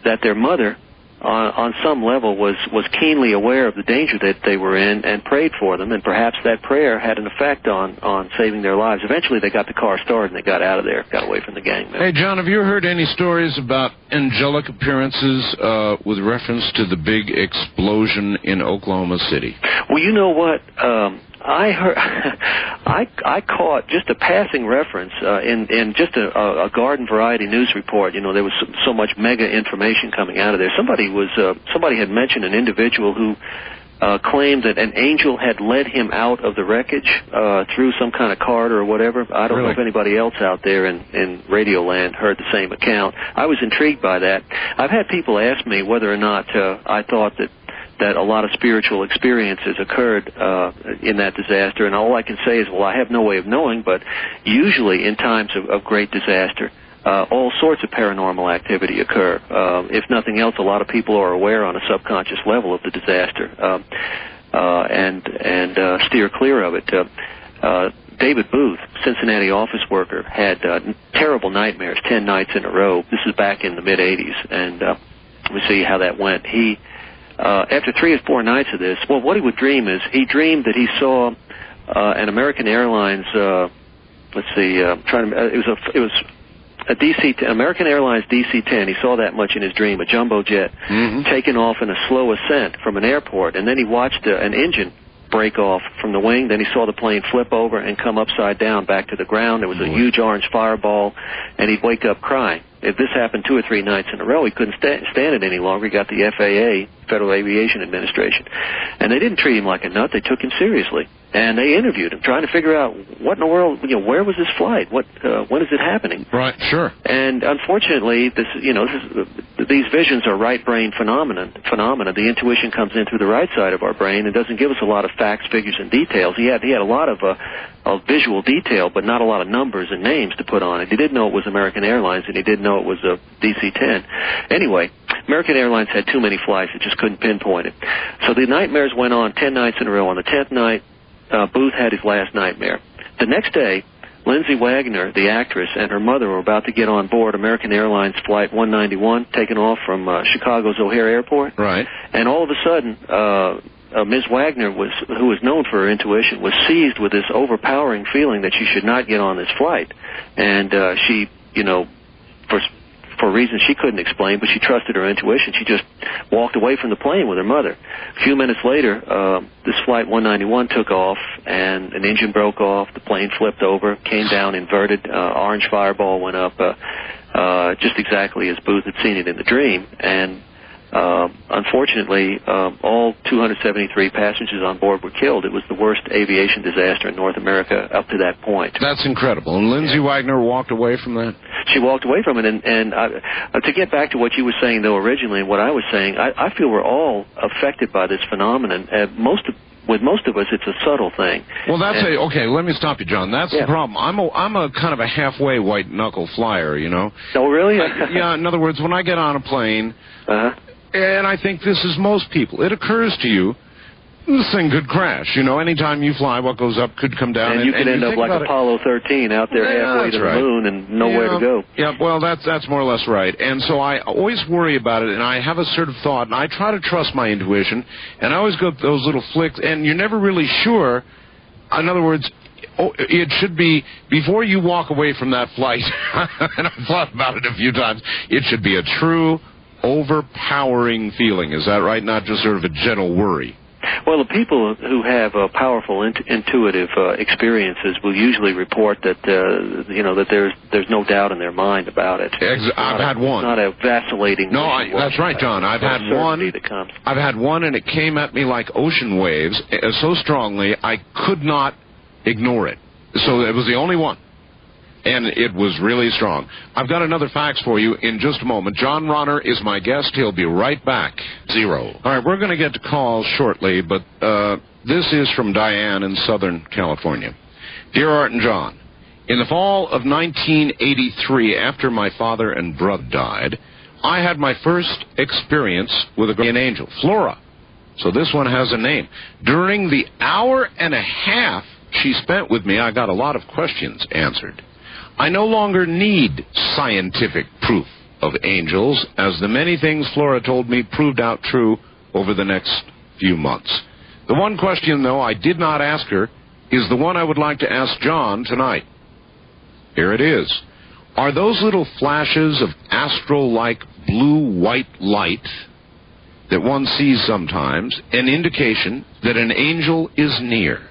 that their mother, on some level, was keenly aware of the danger that they were in and prayed for them, and perhaps that prayer had an effect on saving their lives. Eventually they got the car started and they got out of there, got away from the gang. Hey, John, have you heard any stories about angelic appearances with reference to the big explosion in Oklahoma City? Well, you know what? I heard, I caught just a passing reference in just a garden variety news report. There was so much mega information coming out of there. Somebody had mentioned an individual who claimed that an angel had led him out of the wreckage through some kind of corridor or whatever. I don't know if anybody else out there in Radio Land heard the same account. I was intrigued by that. I've had people ask me whether or not I thought that a lot of spiritual experiences occurred in that disaster, and all I can say is, well, I have no way of knowing, but usually in times of great disaster, all sorts of paranormal activity occur. If nothing else, a lot of people are aware on a subconscious level of the disaster and steer clear of it. David Booth, Cincinnati office worker, had terrible nightmares 10 nights in a row. This is back in the mid-'80s, and let me see how that went. After 3 or 4 nights of this, well, what he would dream is he dreamed that he saw an American Airlines. It was a American Airlines DC-10. He saw that much in his dream, a jumbo jet, taken off in a slow ascent from an airport, and then he watched an engine break off from the wing. Then he saw the plane flip over and come upside down back to the ground. There was a huge orange fireball, and he'd wake up crying. If this happened 2 or 3 nights in a row, he couldn't stand it any longer. He got the FAA, Federal Aviation Administration, and they didn't treat him like a nut. They took him seriously, and they interviewed him, trying to figure out what in the world, where was this flight? When is it happening? Right, sure. And unfortunately, these visions are right brain phenomena. The intuition comes in through the right side of our brain and doesn't give us a lot of facts, figures, and details. He had a lot of visual detail, but not a lot of numbers and names to put on it. He didn't know it was American Airlines, and he didn't know it was a DC-10. Anyway, American Airlines had too many flights. It just couldn't pinpoint it. So the nightmares went on 10 nights in a row. On the 10th night, Booth had his last nightmare. The next day, Lindsay Wagner, the actress, and her mother were about to get on board American Airlines Flight 191, taken off from Chicago's O'Hare Airport. Right. And all of a sudden, Ms. Wagner, who was known for her intuition, was seized with this overpowering feeling that she should not get on this flight. And she, for reasons she couldn't explain, but she trusted her intuition, she just walked away from the plane with her mother. A few minutes later, this Flight 191 took off, and an engine broke off, the plane flipped over, came down inverted, orange fireball went up, just exactly as Booth had seen it in the dream, and unfortunately, all 273 passengers on board were killed. It was the worst aviation disaster in North America up to that point. That's incredible. And Lindsay Wagner walked away from that? She walked away from it. And to get back to what you were saying, though, originally, and what I was saying, I feel we're all affected by this phenomenon. With most of us, it's a subtle thing. Well, okay, let me stop you, John. That's the problem. I'm a kind of a halfway white-knuckle flyer, Oh, really? Yeah, in other words, when I get on a plane, and I think this is most people, it occurs to you, this thing could crash. Anytime you fly, what goes up could come down. And you could end up like Apollo 13 out there halfway to the moon and nowhere to go. Yeah, well, that's more or less right. And so I always worry about it, and I have a sort of thought, and I try to trust my intuition, and I always go those little flicks, and you're never really sure In other words, it should be, before you walk away from that flight, and I've thought about it a few times, it should be a true, overpowering feeling. Is that right? Not just sort of a gentle worry. Well, the people who have powerful intuitive experiences will usually report that that there's no doubt in their mind about it. I've had one. It's not a vacillating. No, that's right, John. I've had one. I've had one, and it came at me like ocean waves so strongly I could not ignore it. So it was the only one. And it was really strong. I've got another fax for you in just a moment. John Ronner is my guest. He'll be right back. 0. All right, we're going to get to calls shortly, but this is from Diane in Southern California. Dear Art and John, in the fall of 1983, after my father and brother died, I had my first experience with a guardian angel, Flora. So this one has a name. During the hour and a half she spent with me, I got a lot of questions answered. I no longer need scientific proof of angels, as the many things Flora told me proved out true over the next few months. The one question, though, I did not ask her is the one I would like to ask John tonight. Here it is. Are those little flashes of astral-like blue-white light that one sees sometimes an indication that an angel is near?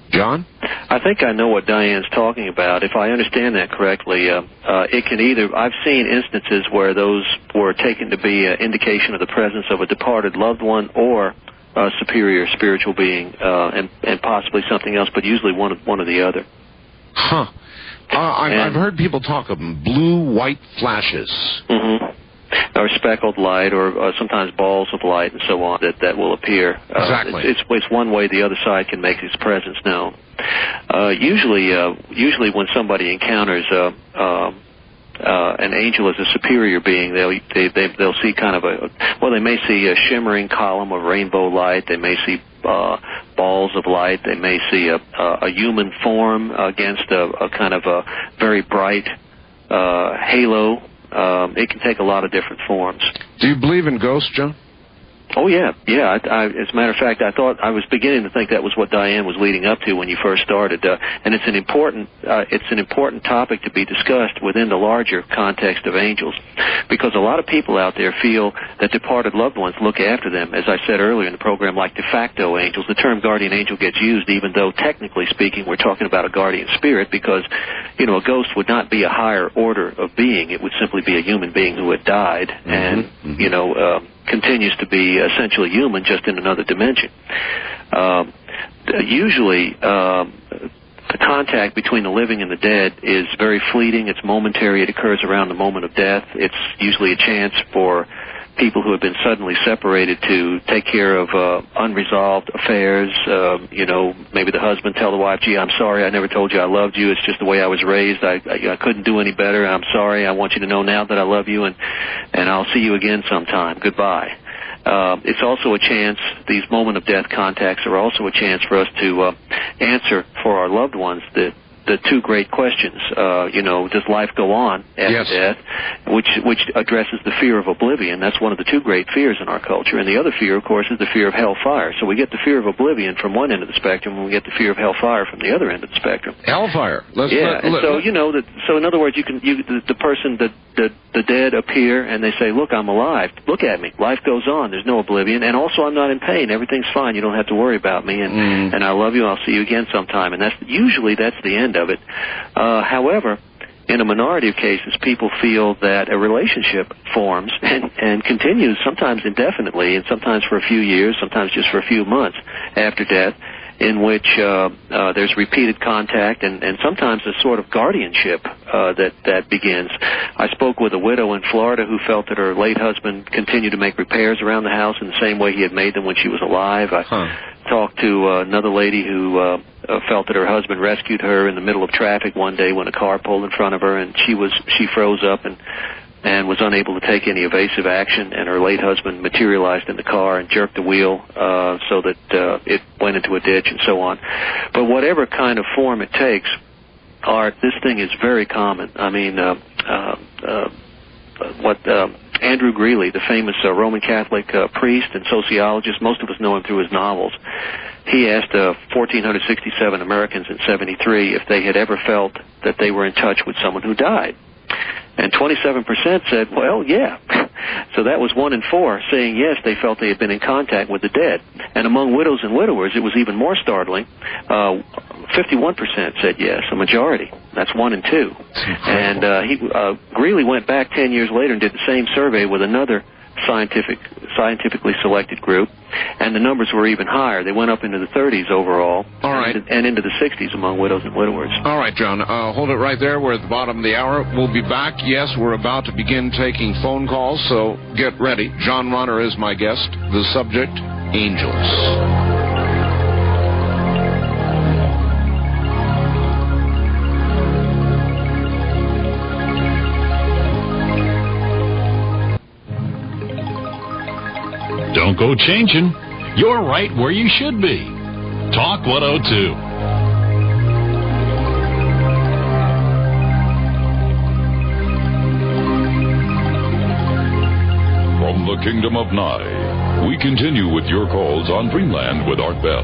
John? I think I know what Diane's talking about. If I understand that correctly, it can either, I've seen instances where those were taken to be an indication of the presence of a departed loved one or a superior spiritual being, and possibly something else, but usually one or the other. Huh. I've heard people talk of them, blue-white flashes. Mm-hmm. Or speckled light, or sometimes balls of light, and so on, that will appear. Exactly. It's one way the other side can make its presence known. Usually when somebody encounters an angel as a superior being, they'll see kind of they may see a shimmering column of rainbow light. They may see balls of light. They may see a human form against a kind of a very bright halo. It can take a lot of different forms. Do you believe in ghosts, John? Oh, yeah. As a matter of fact, I thought I was beginning to think that was what Diane was leading up to when you first started. And it's an important topic to be discussed within the larger context of angels, because a lot of people out there feel that departed loved ones look after them, as I said earlier in the program, like de facto angels. The term guardian angel gets used, even though technically speaking we're talking about a guardian spirit, because, a ghost would not be a higher order of being. It would simply be a human being who had died, and, continues to be essentially human, just in another dimension. Usually, the contact between the living and the dead is very fleeting. It's momentary. It occurs around the moment of death. It's usually a chance for people who have been suddenly separated to take care of unresolved affairs. Maybe the husband tell the wife, gee, I'm sorry, I never told you I loved you. It's just the way I was raised. I couldn't do any better. I'm sorry. I want you to know now that I love you, and I'll see you again sometime. Goodbye. It's also a chance, these moment of death contacts are also a chance for us to answer for our loved ones the two great questions. Does life go on after death, which addresses the fear of oblivion. That's one of the two great fears in our culture. And the other fear, of course, is the fear of hellfire. So we get the fear of oblivion from one end of the spectrum, and we get the fear of hellfire from the other end of the spectrum. Hellfire. So in other words, the person, the dead appear, and they say, look, I'm alive. Look at me. Life goes on. There's no oblivion. And also, I'm not in pain. Everything's fine. You don't have to worry about me. And I love you. I'll see you again sometime. And that's the end of it. However, in a minority of cases, people feel that a relationship forms and continues, sometimes indefinitely, and sometimes for a few years, sometimes just for a few months after death, in which there's repeated contact and sometimes a sort of guardianship that begins. I spoke with a widow in Florida who felt that her late husband continued to make repairs around the house in the same way he had made them when she was alive. I talked to another lady who felt that her husband rescued her in the middle of traffic one day when a car pulled in front of her, and she froze up and was unable to take any evasive action, and her late husband materialized in the car and jerked the wheel so that it went into a ditch and so on. But whatever kind of form it takes, Art, this thing is very common. I mean, Andrew Greeley, the famous Roman Catholic priest and sociologist, most of us know him through his novels. he asked 1,467 Americans in 73 if they had ever felt that they were in touch with someone who died. And 27% said, well, yeah. So that was 1 in 4 saying yes, they felt they had been in contact with the dead. And among widows and widowers, it was even more startling. 51% said yes, a majority. That's 1 in 2. And Greeley went back 10 years later and did the same survey with another scientifically selected group, and the numbers were even higher. They went up into the 30s overall, all right, and into the 60s among widows and widowers. All right, John, hold it right there. We're at the bottom of the hour. We'll be back. Yes, we're about to begin taking phone calls, so get ready. John Runner is my guest. The subject, angels. Don't go changing. You're right where you should be. Talk 102. From the Kingdom of Nye, we continue with your calls on Dreamland with Art Bell.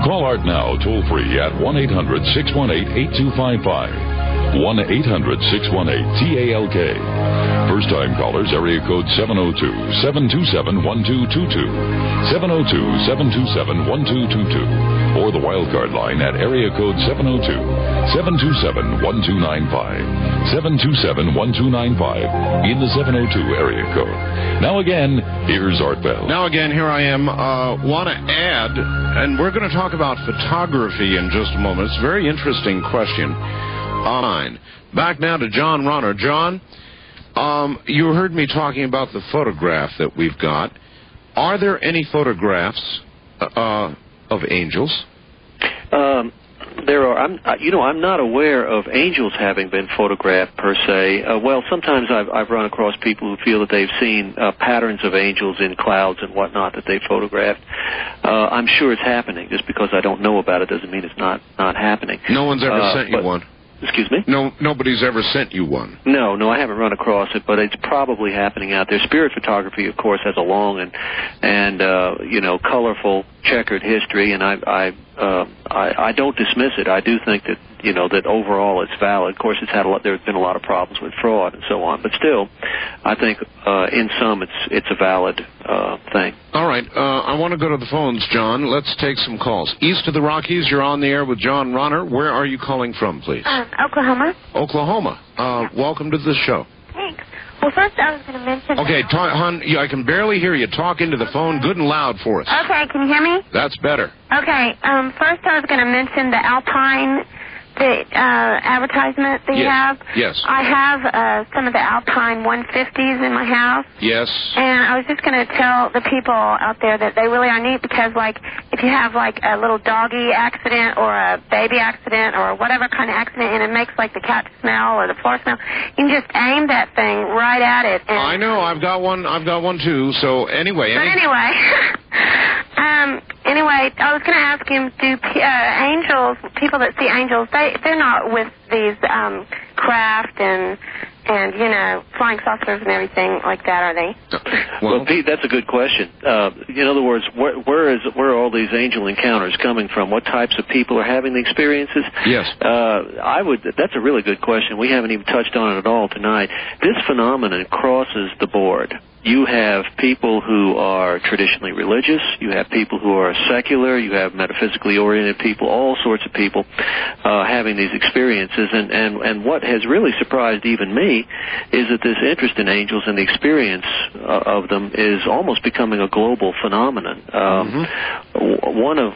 Call Art now toll free at 1-800-618-8255. 1-800-618-TALK. First-time callers, area code 702-727-1222. 702-727-1222. Or the wildcard line at area code 702-727-1295. 727-1295 in the 702 area code. Now again, here's Art Bell. Now again, here I am. Want to add, and we're going to talk about photography in just a moment. It's a very interesting question. Back now to John Runner. John, you heard me talking about the photograph that we've got. Are there any photographs of angels? There are. I'm not aware of angels having been photographed per se. Well, sometimes I've run across people who feel that they've seen patterns of angels in clouds and whatnot that they photographed. I'm sure it's happening. Just because I don't know about it doesn't mean it's not happening. No one's ever sent you one. Excuse me? No, nobody's ever sent you one. No, I haven't run across it, but it's probably happening out there. Spirit photography, of course, has a long and colorful, checkered history, and I don't dismiss it. I do think that that overall it's valid. Of course, there's been a lot of problems with fraud and so on, but still, I think in some it's a valid thing. All right, I want to go to the phones, John. Let's take some calls. East of the Rockies, you're on the air with John Runner. Where are you calling from, please? Oklahoma. Oklahoma. Welcome to the show. Thanks. Well, first I was going to mention... Okay, hon, I can barely hear you. Talk into the phone good and loud for us. Okay, can you hear me? That's better. Okay, first I was going to mention the Alpine... the advertisement that you have. Yes. I have some of the Alpine 150s in my house. Yes. And I was just going to tell the people out there that they really are neat because, like, if you have, like, a little doggy accident or a baby accident or whatever kind of accident and it makes, like, the couch smell or the floor smell, you can just aim that thing right at it. And I know. I've got one too. So, anyway. Anyway, I was going to ask him, do angels, people that see angels, they're not with these craft and flying saucers and everything like that, are they? Well, Pete, that's a good question. In other words, where are all these angel encounters coming from? What types of people are having the experiences? Yes. That's a really good question. We haven't even touched on it at all tonight. This phenomenon crosses the board. You have people who are traditionally religious, you have people who are secular, you have metaphysically oriented people, all sorts of people having these experiences. And what has really surprised even me is that this interest in angels and the experience of them is almost becoming a global phenomenon. One of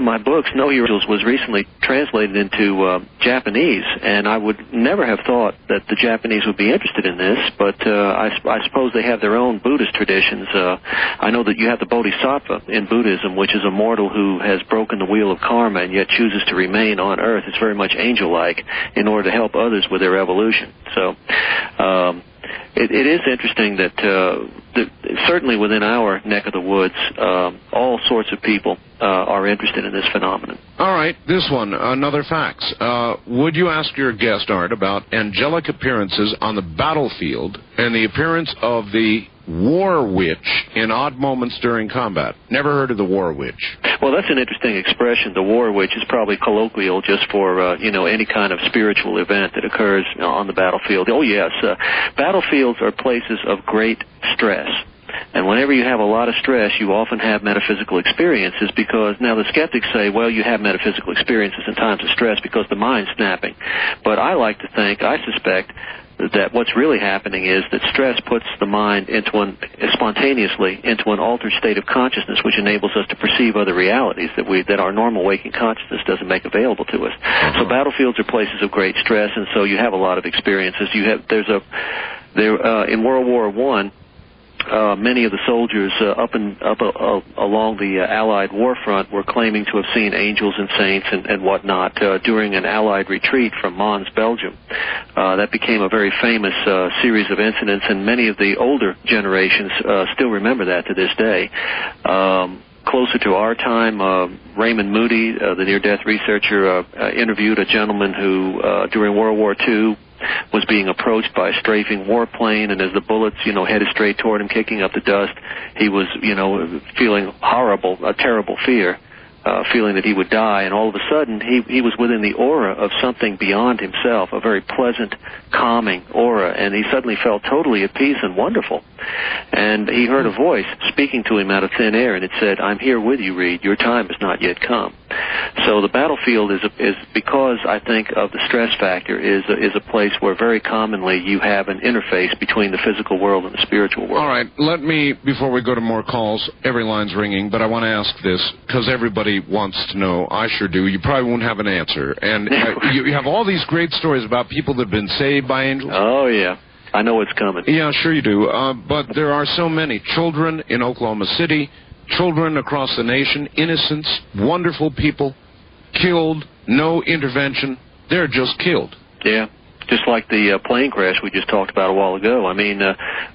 my books, Know Your Angels, was recently translated into Japanese, and I would never have thought that the Japanese would be interested in this, but I suppose they have their own Buddhist traditions. I know that you have the Bodhisattva in Buddhism, which is a mortal who has broken the wheel of karma and yet chooses to remain on earth. It's very much angel-like in order to help others with their evolution. So it is interesting that certainly within our neck of the woods, all sorts of people are interested in this phenomenon. All right, this one, another facts. Would you ask your guest, Art, about angelic appearances on the battlefield and the appearance of the war witch in odd moments during combat. Never heard of the war witch. Well, that's an interesting expression. The war witch is probably colloquial just for, any kind of spiritual event that occurs on the battlefield. Oh, yes. Battlefields are places of great stress. And whenever you have a lot of stress, you often have metaphysical experiences because, now the skeptics say, well, you have metaphysical experiences in times of stress because the mind's snapping. But I like to think, I suspect, that what's really happening is that stress puts the mind spontaneously into an altered state of consciousness, which enables us to perceive other realities that our normal waking consciousness doesn't make available to us. So battlefields are places of great stress, and so you have a lot of experiences. In World War I, many of the soldiers along the Allied war front were claiming to have seen angels and saints and whatnot during an Allied retreat from Mons, Belgium. That became a very famous series of incidents, and many of the older generations still remember that to this day. Closer to our time, Raymond Moody, the near-death researcher, interviewed a gentleman who, during World War II, was being approached by a strafing warplane, and as the bullets, headed straight toward him, kicking up the dust, he was, feeling a terrible fear, feeling that he would die, and all of a sudden, he was within the aura of something beyond himself, a very pleasant, calming aura, and he suddenly felt totally at peace and wonderful. And he heard a voice speaking to him out of thin air, and it said, "I'm here with you, Reed. Your time has not yet come." So the battlefield is because I think of the stress factor, is a place where very commonly you have an interface between the physical world and the spiritual world. All right, before we go to more calls, every line's ringing, but I want to ask this, because everybody wants to know. I sure do. You probably won't have an answer. And you have all these great stories about people that have been saved by angels. Oh, yeah. I know it's coming. Yeah, sure you do. But there are so many children in Oklahoma City, children across the nation, innocents, wonderful people, killed, no intervention. They're just killed. Yeah. Just like the plane crash we just talked about a while ago. I mean,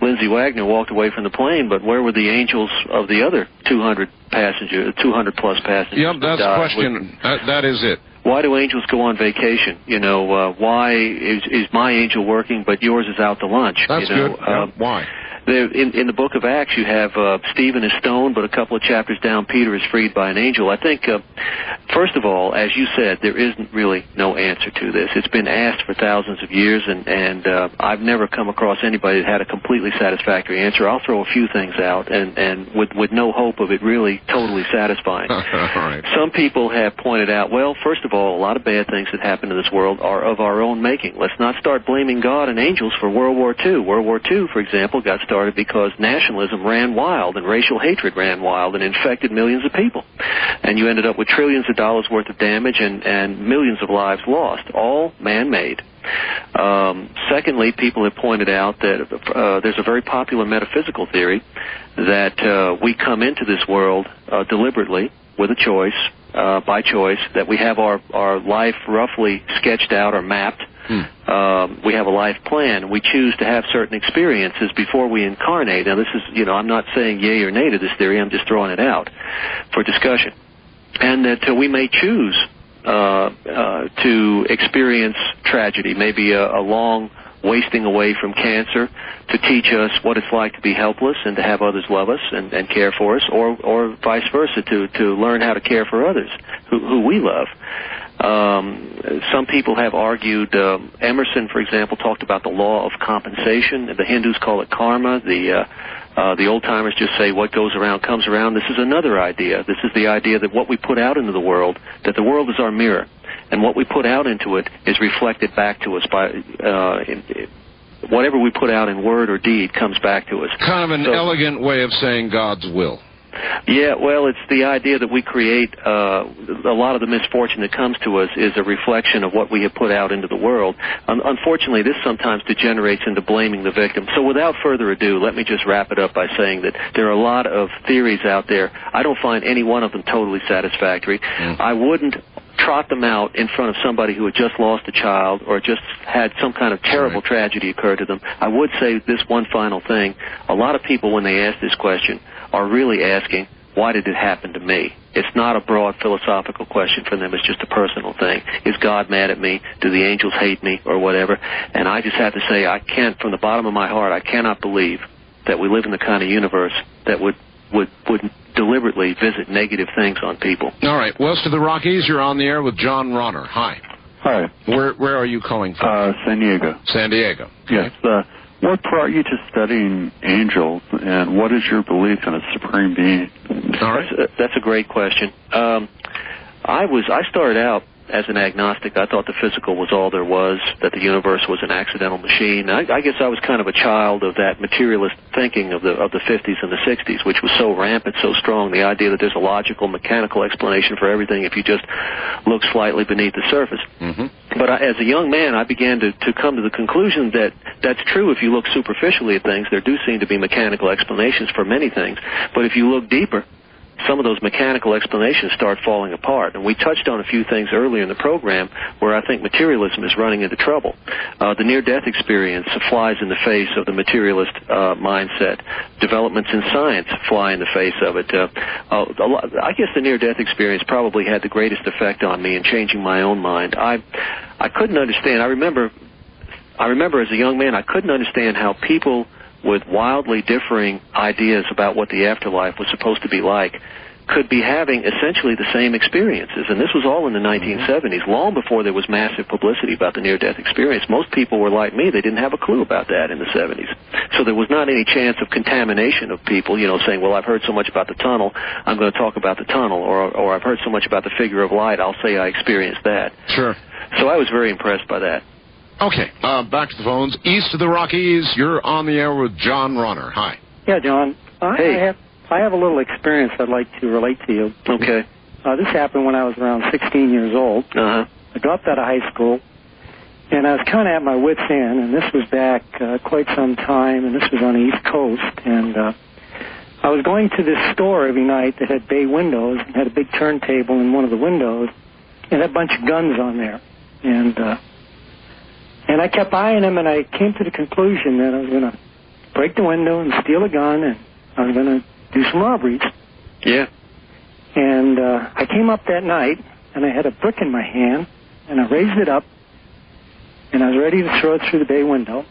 Lindsay Wagner walked away from the plane, but where were the angels of the other 200-plus passengers? Yep, that's the question. That is it. Why do angels go on vacation? Why is my angel working, but yours is out to lunch? That's good. Why? In the book of Acts, you have Stephen is stoned, but a couple of chapters down, Peter is freed by an angel. I think, first of all, as you said, there isn't really no answer to this. It's been asked for thousands of years, and I've never come across anybody that had a completely satisfactory answer. I'll throw a few things out, and with no hope of it really totally satisfying. Right. Some people have pointed out, well, first of all, a lot of bad things that happen in this world are of our own making. Let's not start blaming God and angels for World War II. World War II, for example, got started because nationalism ran wild and racial hatred ran wild and infected millions of people. And you ended up with trillions of dollars worth of damage and millions of lives lost, all man-made. Secondly, people have pointed out that there's a very popular metaphysical theory that we come into this world deliberately with a choice, by choice, that we have our life roughly sketched out or mapped. We have a life plan. We choose to have certain experiences before we incarnate. Now, this is, I'm not saying yay or nay to this theory. I'm just throwing it out for discussion. And that we may choose to experience tragedy, maybe a long wasting away from cancer to teach us what it's like to be helpless and to have others love us and care for us, or vice versa, to learn how to care for others who we love. Some people have argued, Emerson, for example, talked about the law of compensation. The Hindus call it karma. The old-timers just say what goes around comes around. This is another idea. This is the idea that what we put out into the world, that the world is our mirror, and what we put out into it is reflected back to us by whatever we put out in word or deed comes back to us. Kind of an elegant way of saying God's will. Yeah, well, it's the idea that we create a lot of the misfortune that comes to us is a reflection of what we have put out into the world. Unfortunately, this sometimes degenerates into blaming the victim. So without further ado, let me just wrap it up by saying that there are a lot of theories out there. I don't find any one of them totally satisfactory. I wouldn't trot them out in front of somebody who had just lost a child or just had some kind of terrible tragedy occur to them. I would say this one final thing. A lot of people, when they ask this question, are really asking, why did it happen to me? It's not a broad philosophical question for them. It's just a personal thing. Is God mad at me? Do the angels hate me? Or whatever. And I just have to say, I can't, from the bottom of my heart, I cannot believe that we live in the kind of universe that would deliberately visit negative things on people. All right. West of the Rockies, you're on the air with John Ronner. Hi. Hi. Where are you calling from? San Diego. San Diego. Yes. What brought you to studying angels, and what is your belief in a supreme being? All right. That's a great question. I started out as an agnostic. I thought the physical was all there was, that the universe was an accidental machine. I guess I was kind of a child of that materialist thinking of the 50s and the 60s, which was so rampant, so strong, the idea that there's a logical, mechanical explanation for everything if you just look slightly beneath the surface. Mm-hmm. But as a young man, I began to come to the conclusion that that's true if you look superficially at things. There do seem to be mechanical explanations for many things. But if you look deeper, some of those mechanical explanations start falling apart. And we touched on a few things earlier in the program where I think materialism is running into trouble. The near-death experience flies in the face of the materialist mindset. Developments in science fly in the face of it. I guess the near-death experience probably had the greatest effect on me in changing my own mind. I couldn't understand. I remember as a young man, I couldn't understand how people with wildly differing ideas about what the afterlife was supposed to be like could be having essentially the same experiences. And this was all in the 1970s, long before there was massive publicity about the near-death experience. Most people were like me. They didn't have a clue about that in the 70s. So there was not any chance of contamination of people, saying, well, I've heard so much about the tunnel, I'm going to talk about the tunnel, or I've heard so much about the figure of light, I'll say I experienced that. Sure. So I was very impressed by that. Okay, back to the phones. East of the Rockies, you're on the air with John Ronner. Hi. Yeah, John. Hey. I have a little experience I'd like to relate to you. Okay. This happened when I was around 16 years old. Uh-huh. I dropped out of high school, and I was kind of at my wit's end, and this was back quite some time, and this was on the East Coast, and I was going to this store every night that had bay windows and had a big turntable in one of the windows and had a bunch of guns on there. And I kept eyeing them, and I came to the conclusion that I was going to break the window and steal a gun, and I was going to do some robberies. Yeah. And I came up that night, and I had a brick in my hand, and I raised it up, and I was ready to throw it through the bay window.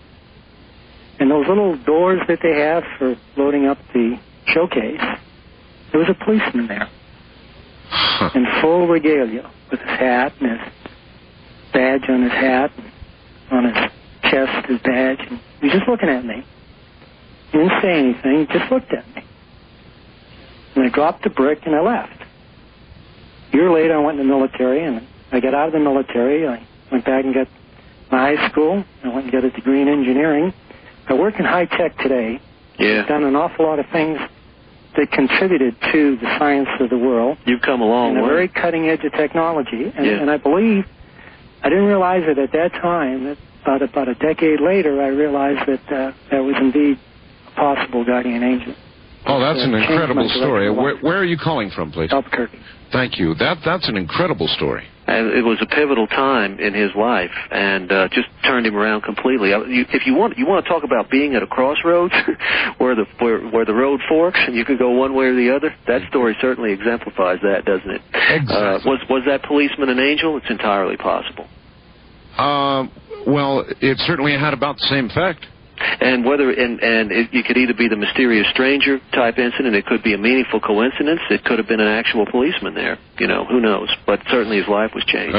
And those little doors that they have for loading up the showcase, there was a policeman there in full regalia with his hat and his badge on his hat, and on his chest, his badge, and he was just looking at me. He didn't say anything, he just looked at me. And I dropped the brick and I left. A year later, I went in the military, and I got out of the military. I went back and got my high school. I went and got a degree in engineering. I work in high tech today. Yeah. I've done an awful lot of things that contributed to the science of the world. You've come a long way. And a very cutting edge of technology. And I believe, I didn't realize it at that time. About a decade later, I realized that that was indeed a possible guardian angel. Oh, that's an incredible story. Where are you calling from, please? Albuquerque. Thank you. That's an incredible story. And it was a pivotal time in his life, and just turned him around completely. If you want to talk about being at a crossroads, where the road forks and you could go one way or the other, that story certainly exemplifies that, doesn't it? Exactly. Was that policeman an angel? It's entirely possible. Well, it certainly had about the same effect. And it could either be the mysterious stranger type incident, it could be a meaningful coincidence, it could have been an actual policeman there. Who knows? But certainly his life was changed.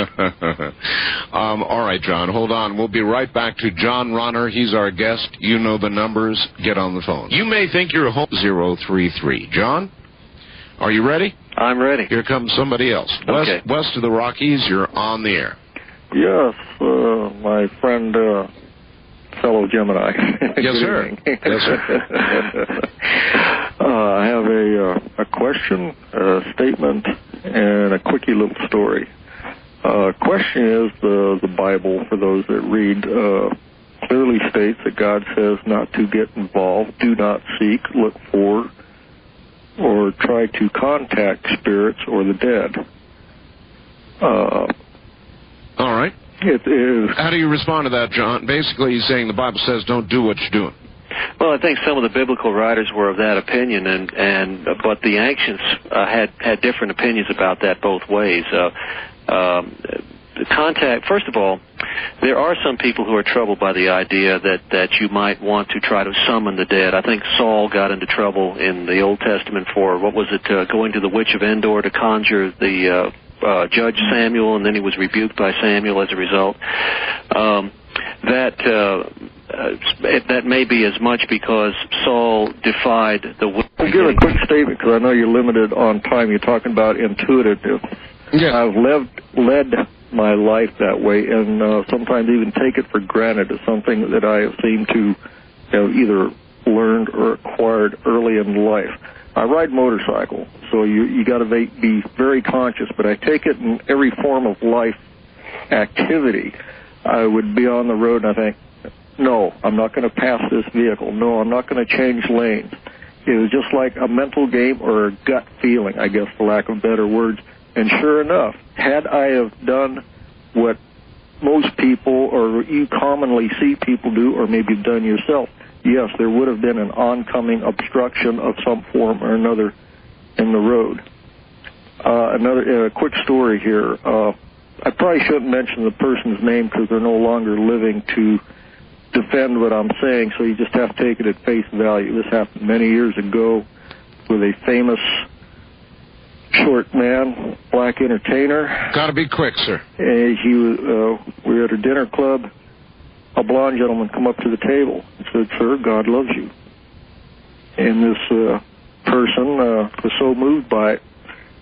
All right, John, hold on. We'll be right back to John Ronner. He's our guest. You know the numbers. Get on the phone. You may think you're home 033. John, are you ready? I'm ready. Here comes somebody else. Okay. West of the Rockies, you're on the air. Yes, my friend, fellow Gemini. Yes, sir. Yes, sir. I have a question, a statement, and a quickie little story. Question is, the Bible, for those that read, clearly states that God says not to get involved, do not seek, look for, or try to contact spirits or the dead. All right. It is. How do you respond to that, John? Basically, he's saying the Bible says don't do what you're doing. Well, I think some of the biblical writers were of that opinion, but the ancients had different opinions about that both ways. contact, first of all, there are some people who are troubled by the idea that you might want to try to summon the dead. I think Saul got into trouble in the Old Testament for, going to the witch of Endor to conjure the judge Samuel, and then he was rebuked by Samuel as a result. That may be as much because Saul defied the will. I'll give a quick statement because I know you're limited on time. You're talking about intuitive. Yeah. I've led my life that way, and sometimes even take it for granted as something that I have seemed to have either learned or acquired early in life. I ride motorcycle, so you got to be very conscious, but I take it in every form of life activity. I would be on the road and I think, no, I'm not going to pass this vehicle. No, I'm not going to change lanes. It was just like a mental game or a gut feeling, I guess, for lack of better words. And sure enough, had I have done what most people or you commonly see people do, or maybe you've done yourself, yes, there would have been an oncoming obstruction of some form or another in the road. Another quick story here. I probably shouldn't mention the person's name because they're no longer living to defend what I'm saying, so you just have to take it at face value. This happened many years ago with a famous short man, black entertainer. Got to be quick, sir. We were at a dinner club. A blonde gentleman come up to the table and said, "Sir, God loves you." And this person was so moved by it,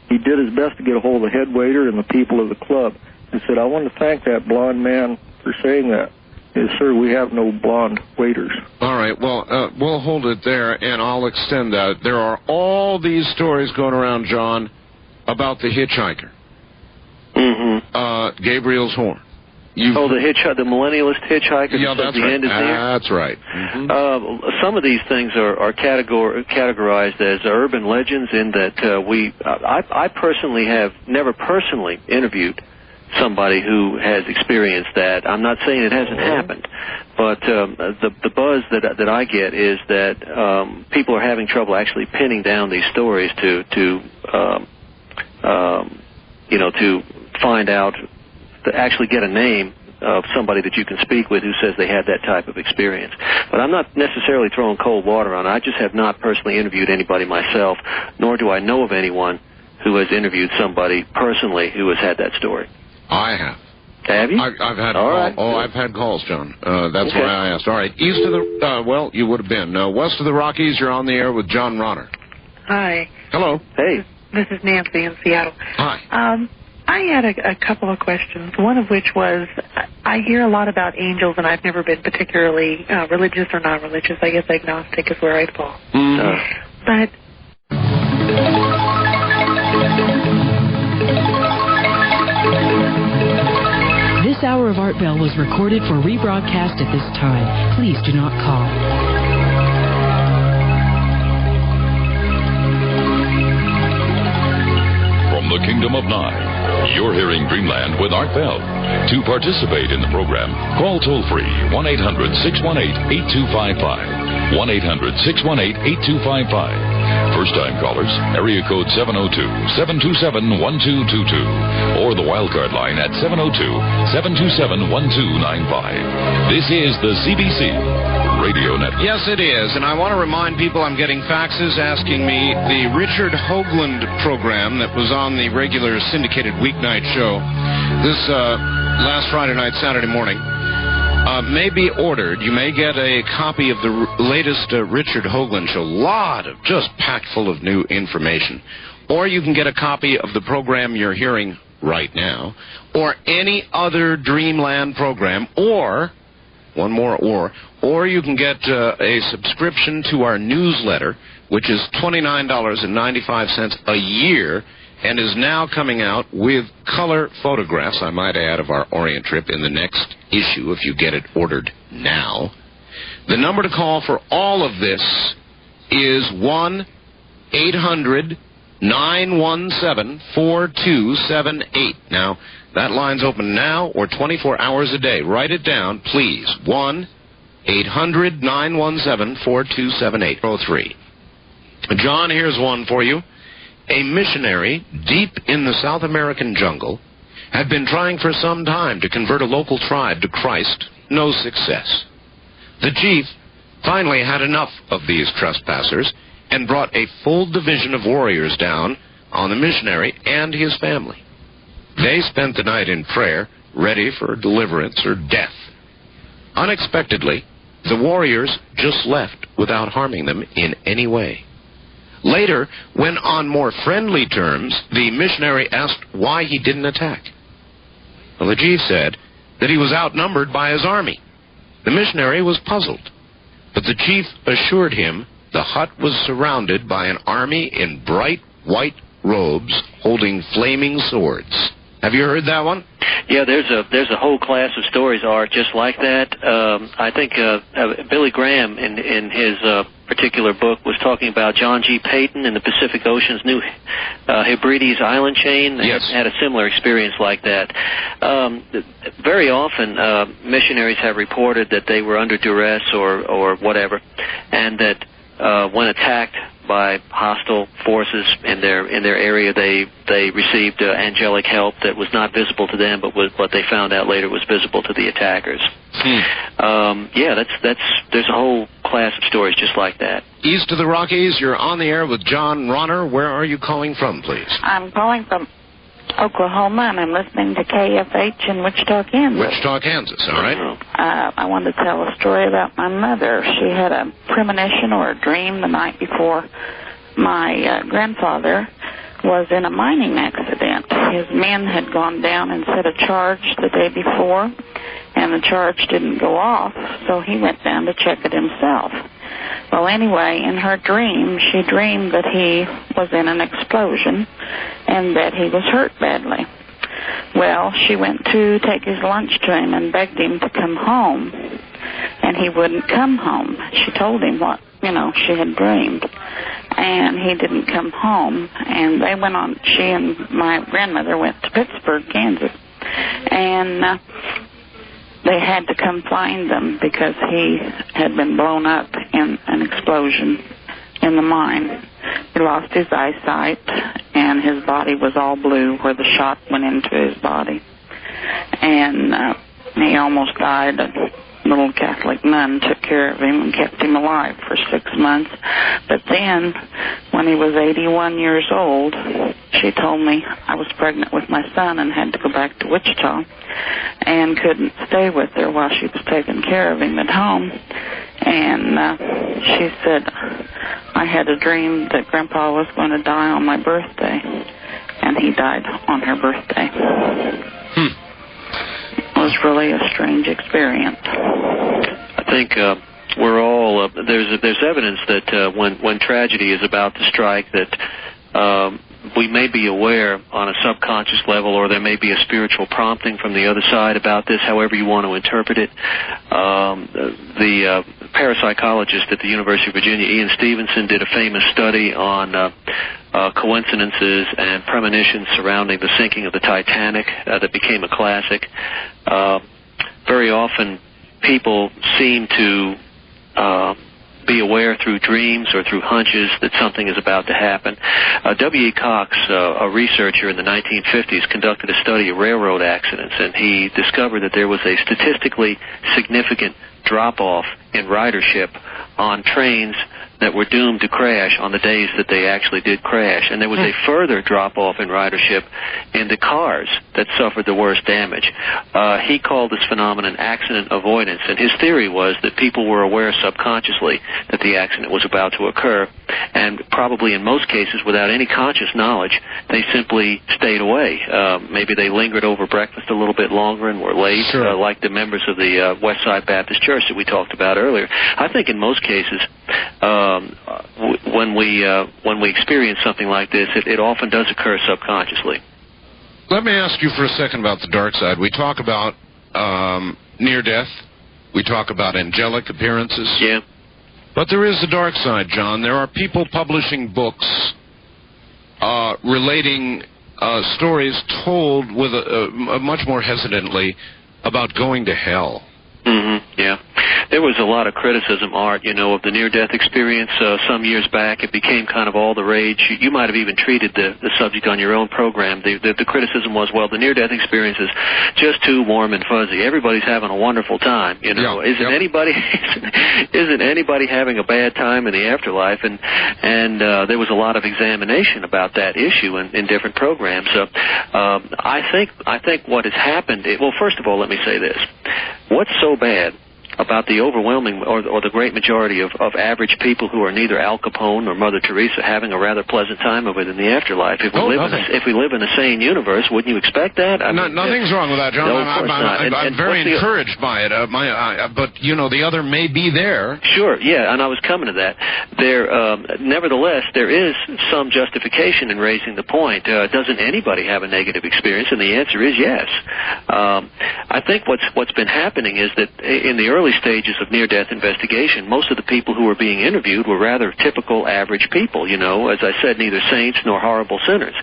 he did his best to get a hold of the head waiter and the people of the club and said, "I want to thank that blonde man for saying that." Yes, sir, we have no blonde waiters. All right, well, we'll hold it there, and I'll extend that. There are all these stories going around, John, about the hitchhiker. Mm-hmm. Gabriel's horn. The millennialist hitchhiker. Yeah, that's the right. End is near. That's right. Mm-hmm. Some of these things are categorized as urban legends in that I personally have never personally interviewed somebody who has experienced that. I'm not saying it hasn't happened, but the buzz that I get is that people are having trouble actually pinning down these stories to find out, to actually get a name of somebody that you can speak with who says they had that type of experience. But I'm not necessarily throwing cold water on it. I just have not personally interviewed anybody myself, nor do I know of anyone who has interviewed somebody personally who has had that story. I have. Have you? I've had right. I've had calls, John. That's why I asked. All right, east of the you would have been west of the Rockies. You're on the air with John Ronner. Hi. Hello. Hey. This is Nancy in Seattle. Hi. I had a couple of questions. One of which was, I hear a lot about angels, and I've never been particularly religious or non-religious. I guess agnostic is where I'd fall. But this hour of Art Bell was recorded for rebroadcast at this time. Please do not call. From the Kingdom of Nye, you're hearing Dreamland with Art Bell. To participate in the program, call toll-free 1-800-618-8255. 1-800-618-8255. First-time callers, area code 702-727-1222. Or the wildcard line at 702-727-1295. This is the CBC Radio Network. Yes, it is. And I want to remind people I'm getting faxes asking me the Richard Hoagland program that was on the regular syndicated weeknight show this last Friday night, Saturday morning, may be ordered. You may get a copy of the latest Richard Hoagland show. Lot of just packed full of new information. Or you can get a copy of the program you're hearing right now, or any other Dreamland program, or one more or you can get a subscription to our newsletter, which is $29.95 a year, and is now coming out with color photographs, I might add, of our Orient trip in the next issue if you get it ordered now. The number to call for all of this is 1-800-917-4278. Now, that line's open now or 24 hours a day. Write it down, please. 1-800-917-4278. John, here's one for you. A missionary deep in the South American jungle had been trying for some time to convert a local tribe to Christ. No success. The chief finally had enough of these trespassers and brought a full division of warriors down on the missionary and his family. They spent the night in prayer, ready for deliverance or death. Unexpectedly, the warriors just left without harming them in any way. Later, when on more friendly terms, the missionary asked why he didn't attack. Well, the chief said that he was outnumbered by his army. The missionary was puzzled, but the chief assured him the hut was surrounded by an army in bright white robes holding flaming swords. Have you heard that one? Yeah, there's a whole class of stories, Art, just like that. I think Billy Graham, in his particular book, was talking about John G. Peyton in the Pacific Ocean's New Hebrides island chain. Yes. Had a similar experience like that. Very often, missionaries have reported that they were under duress or whatever, and that when attacked by hostile forces in their area, they received angelic help that was not visible to them, but what they found out later was visible to the attackers. There's a whole class of stories just like that. East of the Rockies, you're on the air with John Ronner. Where are you calling from, please? I'm calling from Oklahoma, and I'm listening to KFH in Wichita, Kansas. Wichita, Kansas, all right. I wanted to tell a story about my mother. She had a premonition or a dream the night before my grandfather was in a mining accident. His men had gone down and set a charge the day before, and the charge didn't go off, so he went down to check it himself. Well, anyway, in her dream, she dreamed that he was in an explosion and that he was hurt badly. Well, she went to take his lunch to him and begged him to come home, and he wouldn't come home. She told him what, she had dreamed, and he didn't come home, and they went on, she and my grandmother went to Pittsburgh, Kansas, and they had to come find them because he had been blown up in an explosion in the mine. He lost his eyesight, and his body was all blue where the shot went into his body. And he almost died. A little Catholic nun took care of him and kept him alive for 6 months. But then, when he was 81 years old, she told me I was pregnant with my son and had to go back to Wichita and couldn't stay with her while she was taking care of him at home. And she said, I had a dream that Grandpa was going to die on my birthday, and he died on her birthday. It was really a strange experience. I think we're all there's evidence that when tragedy is about to strike, that we may be aware on a subconscious level, or there may be a spiritual prompting from the other side about this, however you want to interpret it. The parapsychologist at the University of Virginia, Ian Stevenson, did a famous study on coincidences and premonitions surrounding the sinking of the Titanic that became a classic. Very often people seem to be aware through dreams or through hunches that something is about to happen. W.E. Cox, a researcher in the 1950s, conducted a study of railroad accidents, and he discovered that there was a statistically significant drop-off in ridership on trains that were doomed to crash on the days that they actually did crash. And there was a further drop-off in ridership in the cars that suffered the worst damage. He called this phenomenon accident avoidance, and his theory was that people were aware subconsciously that the accident was about to occur, and probably in most cases without any conscious knowledge, they simply stayed away. Maybe they lingered over breakfast a little bit longer and were late, like the members of the Westside Baptist Church that we talked about earlier. I think in most cases, when we experience something like this, it often does occur subconsciously. Let me ask you for a second about the dark side. We talk about near death. We talk about angelic appearances. Yeah. But there is the dark side, John. There are people publishing books relating stories told with much more hesitantly about going to hell. Yeah. There was a lot of criticism, Art, of the near-death experience some years back. It became kind of all the rage. You might have even treated the subject on your own program. The criticism was, well, the near-death experience is just too warm and fuzzy. Everybody's having a wonderful time. Isn't anybody having a bad time in the afterlife? And there was a lot of examination about that issue in different programs. So I think what has happened. Well, first of all, let me say this: what's so bad about the overwhelming or the great majority of average people who are neither Al Capone nor Mother Teresa having a rather pleasant time of it in the afterlife? If we live in a sane universe, wouldn't you expect that? Nothing's wrong with that, John. No, I'm very encouraged by it. But the other may be there. Sure, yeah, and I was coming to that. Nevertheless, there is some justification in raising the point. Doesn't anybody have a negative experience? And the answer is yes. I think what's been happening is that in the early stages of near-death investigation, most of the people who were being interviewed were rather typical average people, as I said, neither saints nor horrible sinners.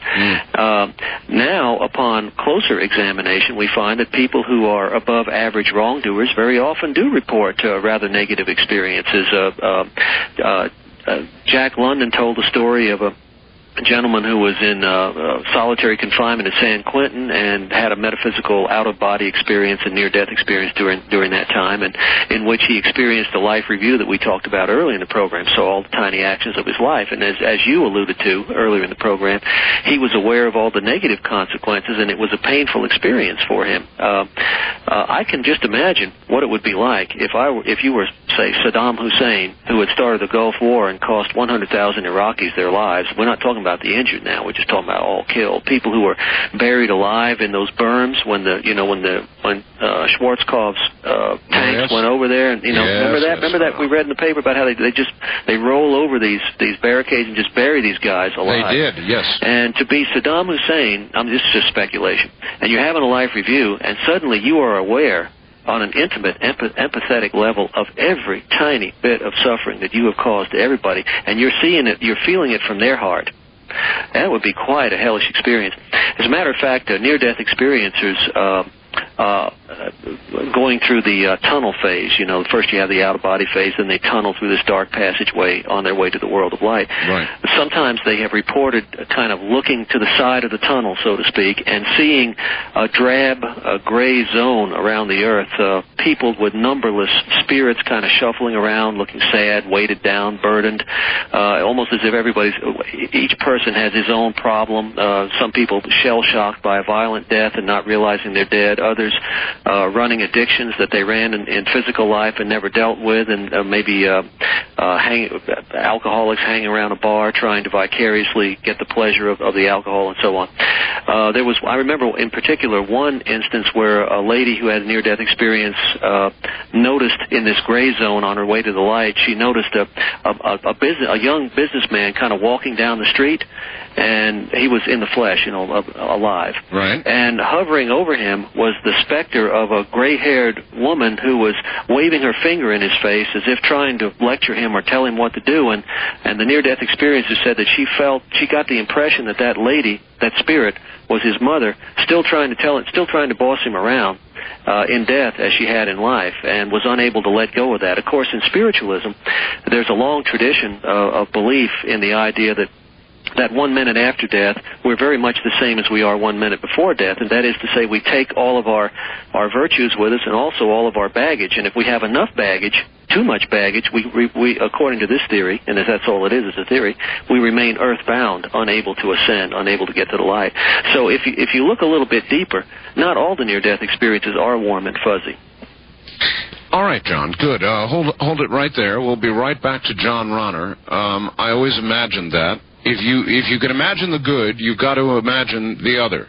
Now, upon closer examination, we find that people who are above average wrongdoers very often do report rather negative experiences. Jack London told the story of a gentleman who was in solitary confinement at San Quentin and had a metaphysical out-of-body experience and near-death experience during that time, and in which he experienced the life review that we talked about early in the program, so all the tiny actions of his life. And as you alluded to earlier in the program, he was aware of all the negative consequences, and it was a painful experience for him. I can just imagine what it would be like if you were, say, Saddam Hussein, who had started the Gulf War and cost 100,000 Iraqis their lives. We're not talking about the injured now. We're just talking about all killed. People who were buried alive in those berms when Schwarzkopf's tanks went over there, and remember that we read in the paper about how they roll over these barricades and just bury these guys alive. They did, yes. And to be Saddam Hussein, this is just speculation, and you're having a life review, and suddenly you are aware on an intimate, empathetic level of every tiny bit of suffering that you have caused to everybody, and you're seeing it, you're feeling it from their heart. That would be quite a hellish experience. As a matter of fact, near-death experiencers going through the tunnel phase, first you have the out-of-body phase, then they tunnel through this dark passageway on their way to the world of light. Right. Sometimes they have reported kind of looking to the side of the tunnel, so to speak, and seeing a drab, gray zone around the earth, peopled with numberless spirits kind of shuffling around, looking sad, weighted down, burdened, almost as if each person has his own problem. Some people shell-shocked by a violent death and not realizing they're dead. Others running addictions that they ran in physical life and never dealt with, and maybe alcoholics hanging around a bar trying to vicariously get the pleasure of the alcohol and so on. I remember in particular one instance where a lady who had a near-death experience noticed in this gray zone on her way to the light, she noticed a young businessman kind of walking down the street, and he was in the flesh, alive. Right. And hovering over him was the specter of a gray-haired woman who was waving her finger in his face as if trying to lecture him or tell him what to do. And the near-death experiencer said that she got the impression that lady, that spirit, was his mother, still trying to boss him around in death as she had in life, and was unable to let go of that. Of course, in spiritualism, there's a long tradition of belief in the idea that 1 minute after death, we're very much the same as we are 1 minute before death, and that is to say we take all of our virtues with us and also all of our baggage, and if we have enough baggage, too much baggage, we according to this theory, and that's all it is a theory, we remain earthbound, unable to ascend, unable to get to the light. So if you look a little bit deeper, not all the near-death experiences are warm and fuzzy. All right, John, good. Hold it right there. We'll be right back to John Ronner. I always imagined that. If you can imagine the good, you've got to imagine the other.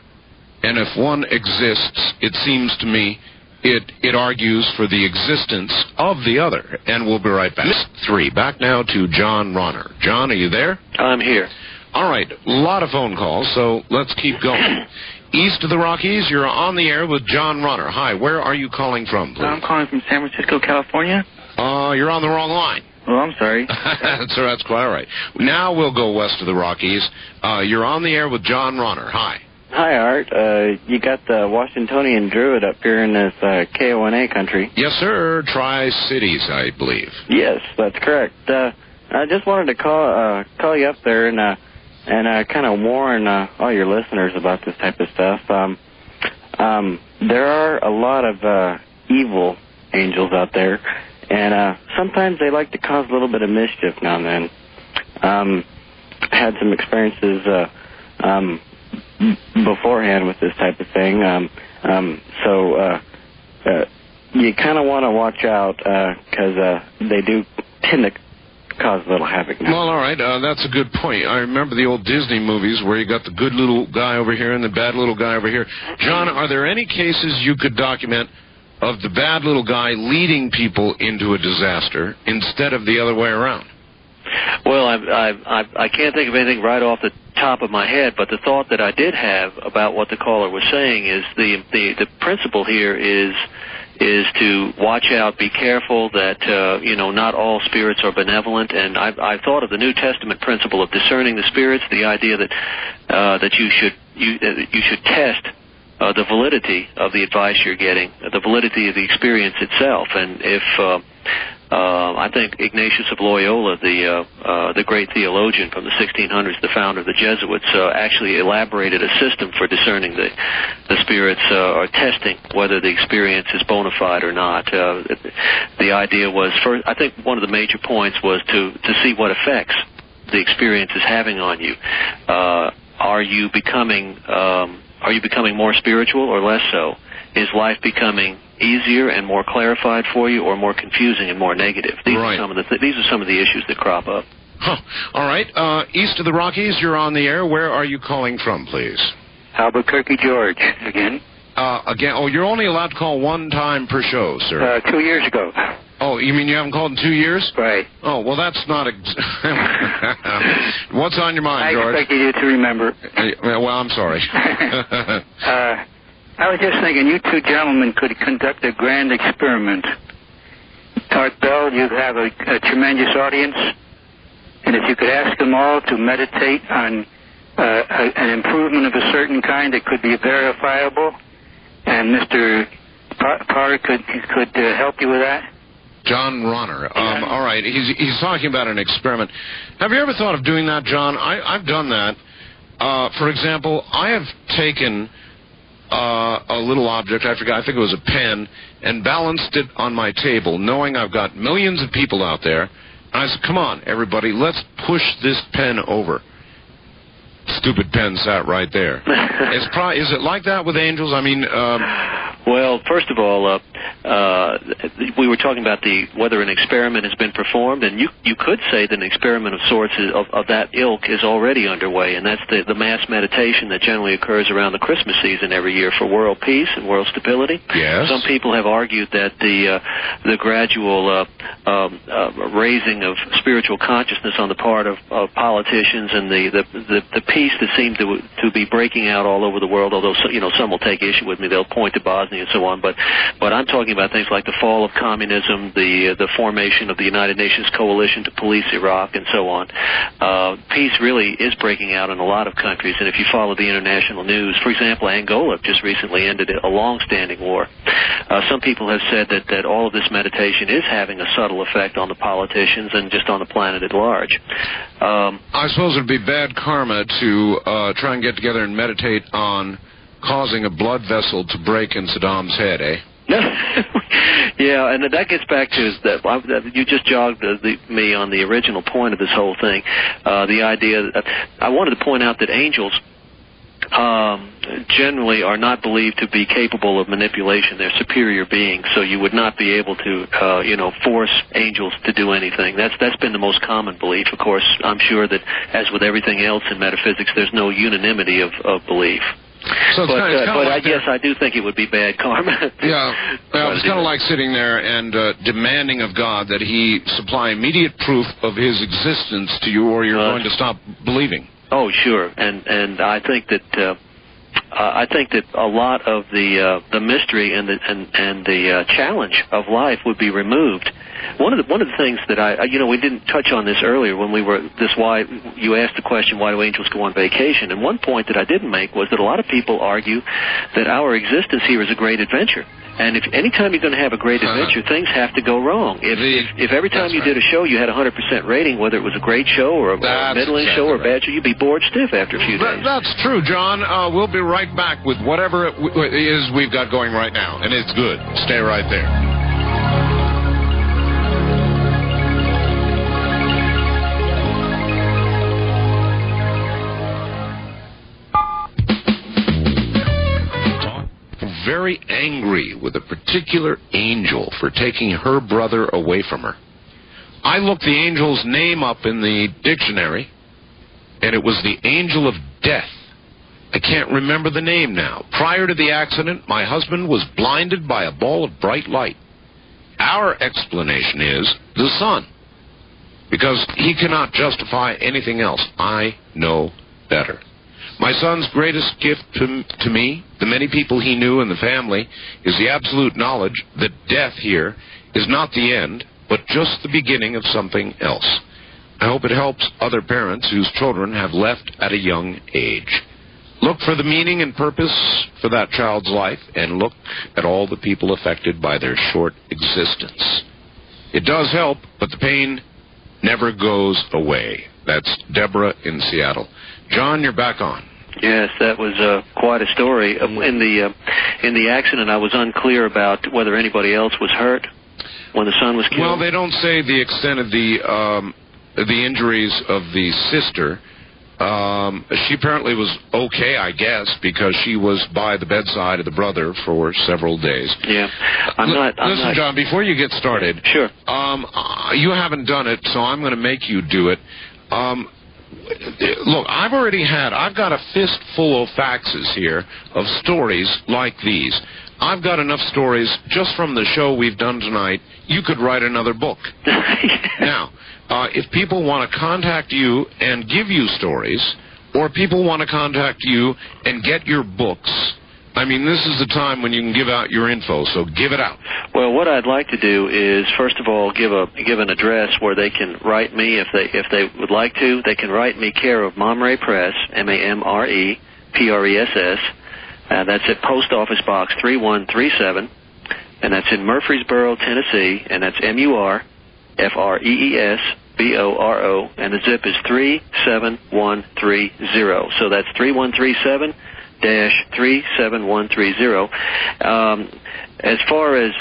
And if one exists, it seems to me, it argues for the existence of the other. And we'll be right back. 3. Back now to John Ronner. John, are you there? I'm here. All right. A lot of phone calls, so let's keep going. East of the Rockies, you're on the air with John Ronner. Hi, where are you calling from, please? I'm calling from San Francisco, California. You're on the wrong line. Oh, I'm sorry. So that's quite all right. Now we'll go west of the Rockies. You're on the air with John Ronner. Hi. Hi, Art. You got the Washingtonian Druid up here in this KONA country. Yes, sir. Tri-Cities, I believe. Yes, that's correct. I just wanted to call you up there and kind of warn all your listeners about this type of stuff. There are a lot of evil angels out there, and sometimes they like to cause a little bit of mischief now and then. Had some experiences beforehand with this type of thing, so you kind of want to watch out because they do tend to cause a little havoc now. Well, all right, that's a good point. I remember the old Disney movies where you got the good little guy over here and the bad little guy over here. John, are there any cases you could document of the bad little guy leading people into a disaster instead of the other way around? Well, I can't think of anything right off the top of my head, but the thought that I did have about what the caller was saying is the principle here is to watch out, be careful that not all spirits are benevolent, and I've thought of the New Testament principle of discerning the spirits, the idea that you should test the validity of the advice you're getting, the validity of the experience itself, and if I think Ignatius of Loyola, the great theologian from the 1600s, the founder of the Jesuits, actually elaborated a system for discerning the spirits or testing whether the experience is bona fide or not. The idea was, first, I think one of the major points was to see what effects the experience is having on you. Are you becoming more spiritual or less so? Is life becoming easier and more clarified for you, or more confusing and more negative? These are some of the issues that crop up. Huh. All right. East of the Rockies, you're on the air. Where are you calling from, please? Albuquerque, George. Again? Again. Oh, you're only allowed to call one time per show, sir. 2 years ago. Oh, you mean you haven't called in 2 years? Right. Oh, well, that's not... What's on your mind, George? I expected you to remember. Well, I'm sorry. I was just thinking you two gentlemen could conduct a grand experiment. Art Bell, you have a tremendous audience, and if you could ask them all to meditate on an improvement of a certain kind that could be verifiable, and Mr. Parr could help you with that. John Ronner. All right. He's talking about an experiment. Have you ever thought of doing that, John? I've done that. For example, I have taken a little object, I forgot, I think it was a pen, and balanced it on my table, knowing I've got millions of people out there. And I said, come on, everybody, let's push this pen over. Stupid pen sat right there. Is it like that with angels? I mean... Well, first of all, we were talking about whether an experiment has been performed, and you could say that an experiment of sorts of that ilk is already underway, and that's the mass meditation that generally occurs around the Christmas season every year for world peace and world stability. Yes. Some people have argued that the gradual raising of spiritual consciousness on the part of politicians and the peace that seems to be breaking out all over the world, although some will take issue with me, they'll point to Bosnia and so on, but I'm talking about things like the fall of communism, the formation of the United Nations coalition to police Iraq, and so on. Peace really is breaking out in a lot of countries, and if you follow the international news, for example, Angola just recently ended a long-standing war. Some people have said that all of this meditation is having a subtle effect on the politicians and just on the planet at large. I suppose it would be bad karma to try and get together and meditate on causing a blood vessel to break in Saddam's head, eh? Yeah, and that gets back to that you just jogged me on the original point of this whole thing. The idea that I wanted to point out that angels generally are not believed to be capable of manipulation. They're superior beings, so you would not be able to, force angels to do anything. That's been the most common belief. Of course, I'm sure that, as with everything else in metaphysics, there's no unanimity of belief. So Yes, I do think it would be bad karma. Yeah, it's kind of like sitting there and demanding of God that He supply immediate proof of His existence to you, or you're going to stop believing. Oh, sure, and I think that a lot of the mystery and the challenge of life would be removed One of the things that we didn't touch on this earlier when we were why you asked the question, why do angels go on vacation? And one point that I didn't make was that a lot of people argue that our existence here is a great adventure. And if anytime you're going to have a great adventure, things have to go wrong. If every time you did a show you had a 100% rating, whether it was a great show or a middling show or a bad show, you'd be bored stiff after a few days. That's true, John. We'll be right back with whatever it is we've got going right now, and it's good. Stay right there. Very angry with a particular angel for taking her brother away from her. I looked the angel's name up in the dictionary, and it was the angel of death. I can't remember the name now. Prior to the accident, my husband was blinded by a ball of bright light. Our explanation is the sun, because he cannot justify anything else. I know better. My son's greatest gift to me, the many people he knew in the family, is the absolute knowledge that death here is not the end, but just the beginning of something else. I hope it helps other parents whose children have left at a young age. Look for the meaning and purpose for that child's life, and look at all the people affected by their short existence. It does help, but the pain never goes away. That's Deborah in Seattle. John, you're back on. Yes, that was quite a story. In the accident, I was unclear about whether anybody else was hurt when the son was killed. Well, they don't say the extent of the injuries of the sister. She apparently was okay, I guess, because she was by the bedside of the brother for several days. Yeah, Listen, John, before you get started, sure. You haven't done it, so I'm going to make you do it. Look, I've got a fistful of faxes here of stories like these. I've got enough stories just from the show we've done tonight. You could write another book. Now, if people want to contact you and give you stories, or people want to contact you and get your books, I mean, this is the time when you can give out your info, so give it out. Well, what I'd like to do is, first of all, give an address where they can write me if they would like to. They can write me care of Mamre Press, MAMREPRESS. That's at Post Office Box 3137, and that's in Murfreesboro, Tennessee, and that's MURFREESBORO, and the zip is 37130. So that's 3137-37130. As far as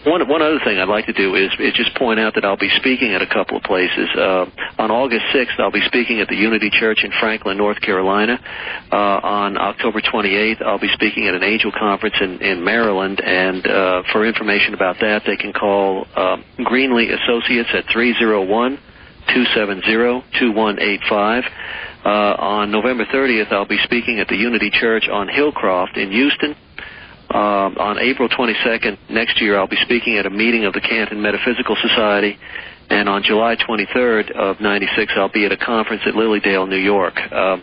one other thing I'd like to do is just point out that I'll be speaking at a couple of places. On August 6th, I'll be speaking at the Unity Church in Franklin, North Carolina. On October 28th, I'll be speaking at an angel conference in Maryland. And for information about that, they can call Greenlee Associates at 301-270-2185. On November 30th, I'll be speaking at the Unity Church on Hillcroft in Houston. On April 22nd next year, I'll be speaking at a meeting of the Canton Metaphysical Society. And on July 23rd of 96, I'll be at a conference at Lilydale, New York. All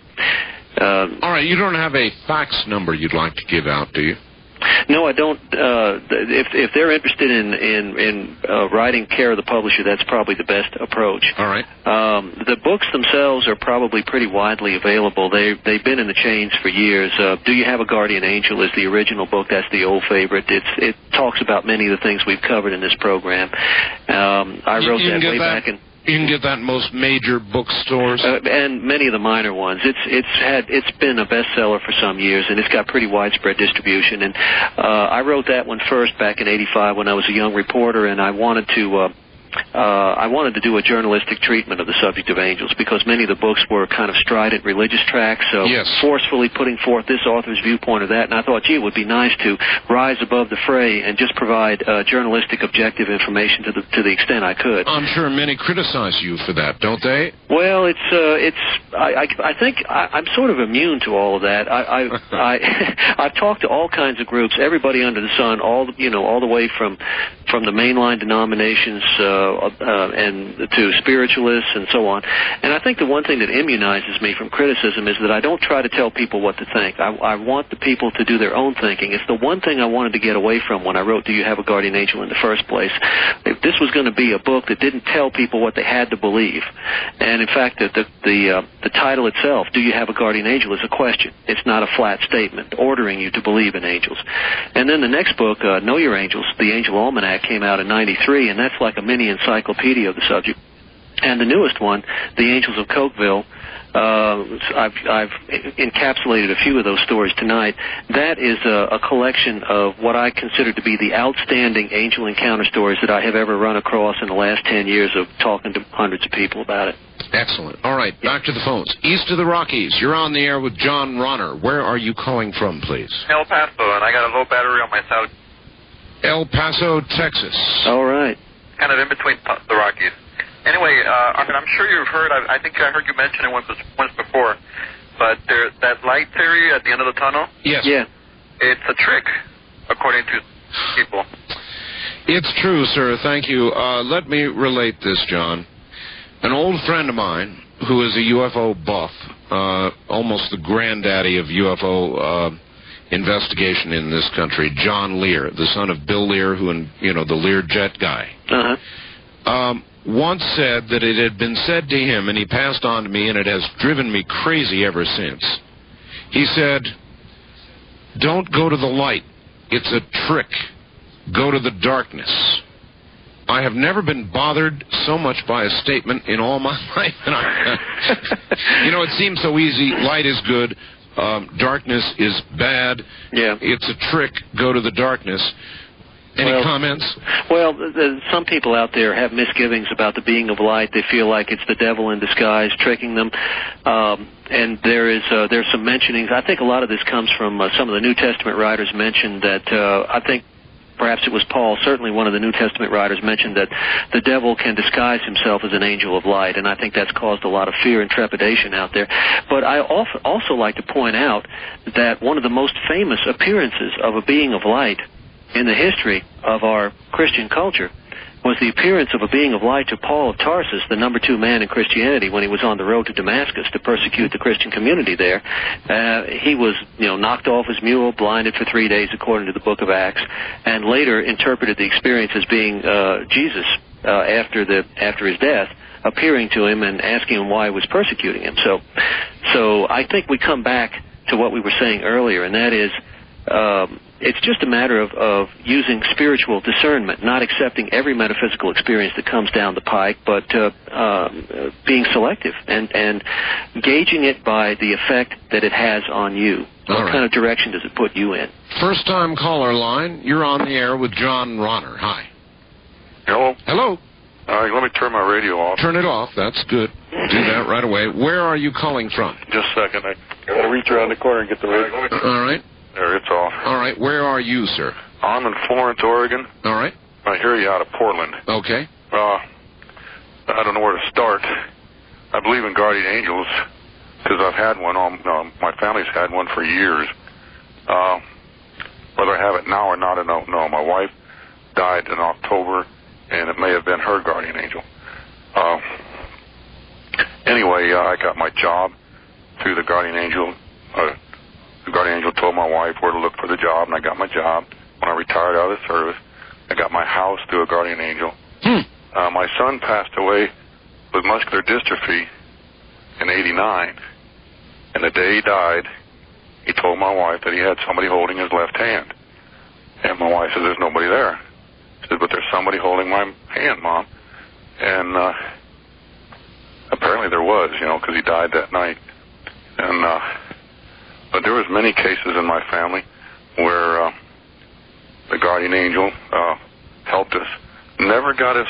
right, you don't have a fax number you'd like to give out, do you? No, I don't. If they're interested in writing care of the publisher, that's probably the best approach. All right. The books themselves are probably pretty widely available. They've been in the chains for years. Do You Have a Guardian Angel is the original book. That's the old favorite. It talks about many of the things we've covered in this program. I wrote that way back in. You can get that in most major bookstores, and many of the minor ones. It's been a bestseller for some years, and it's got pretty widespread distribution. And I wrote that one first back in '85 when I was a young reporter, and I wanted to do a journalistic treatment of the subject of angels because many of the books were kind of strident religious tracts, so forcefully putting forth this author's viewpoint of that. And I thought, gee, it would be nice to rise above the fray and just provide journalistic, objective information to the extent I could. I'm sure many criticize you for that, don't they? Well, I think I'm sort of immune to all of that. I've talked to all kinds of groups, everybody under the sun, all the way from the mainline denominations. and to spiritualists and so on. And I think the one thing that immunizes me from criticism is that I don't try to tell people what to think. I want the people to do their own thinking. It's the one thing I wanted to get away from when I wrote Do You Have a Guardian Angel in the first place. If this was going to be a book that didn't tell people what they had to believe, and in fact the title itself, Do You Have a Guardian Angel, is a question. It's not a flat statement ordering you to believe in angels. And then the next book, Know Your Angels, the Angel Almanac, came out in '93, and that's like a mini encyclopedia of the subject. And the newest one, The Angels of Cokeville, I've encapsulated a few of those stories tonight. That is a collection of what I consider to be the outstanding angel encounter stories that I have ever run across in the last 10 years of talking to hundreds of people about it. Excellent. All right, back to the phones. East of the Rockies, you're on the air with John Ronner. Where are you calling from, please? El Paso, and I got a low battery on my cell. El Paso, Texas. All right. Kind of in between the Rockies. Anyway, I'm sure you've heard, I think I heard you mention it once before, but that light theory at the end of the tunnel? Yes. Yeah. It's a trick, according to people. It's true, sir. Thank you. Let me relate this, John. An old friend of mine who is a UFO buff, almost the granddaddy of UFO investigation in this country, John Lear, the son of Bill Lear, the Lear jet guy. Uh-huh. Once said that it had been said to him, and he passed on to me, and it has driven me crazy ever since. He said, don't go to the light. It's a trick. Go to the darkness. I have never been bothered so much by a statement in all my life. And it seems so easy. Light is good. Darkness is bad. Yeah. It's a trick. Go to the darkness. Any comments? Well, some people out there have misgivings about the being of light. They feel like it's the devil in disguise tricking them. And there's some mentionings. I think a lot of this comes from some of the New Testament writers mentioned that I think perhaps it was Paul, certainly one of the New Testament writers mentioned that the devil can disguise himself as an angel of light, and I think that's caused a lot of fear and trepidation out there. But I also like to point out that one of the most famous appearances of a being of light in the history of our Christian culture was the appearance of a being of light to Paul of Tarsus, the number 2 man in Christianity, when he was on the road to Damascus to persecute the Christian community there. He was, knocked off his mule, blinded for 3 days, according to the book of Acts, and later interpreted the experience as being Jesus after his death, appearing to him and asking him why he was persecuting him. So I think we come back to what we were saying earlier, and that is it's just a matter of using spiritual discernment, not accepting every metaphysical experience that comes down the pike, but being selective and gauging it by the effect that it has on you. What kind of direction does it put you in? First-time caller line. You're on the air with John Ronner. Hi. Hello? Hello. All right, let me turn my radio off. Turn it off. That's good. Do that right away. Where are you calling from? Just a second. I got to reach around the corner and get the radio. All right. There, it's off. All right. Where are you, sir? I'm in Florence, Oregon. All right. I hear you out of Portland. Okay. I don't know where to start. I believe in guardian angels because I've had one. My family's had one for years. Whether I have it now or not, I don't know. My wife died in October, and it may have been her guardian angel. Anyway, I got my job through the guardian angel. The guardian angel told my wife where to look for the job, and I got my job. When I retired out of the service, I got my house through a guardian angel. My son passed away with muscular dystrophy in '89, and the day he died, he told my wife that he had somebody holding his left hand. And my wife said, "There's nobody there." She said, "But there's somebody holding my hand, Mom." And apparently there was, because he died that night. And but there was many cases in my family where the guardian angel helped us. Never got us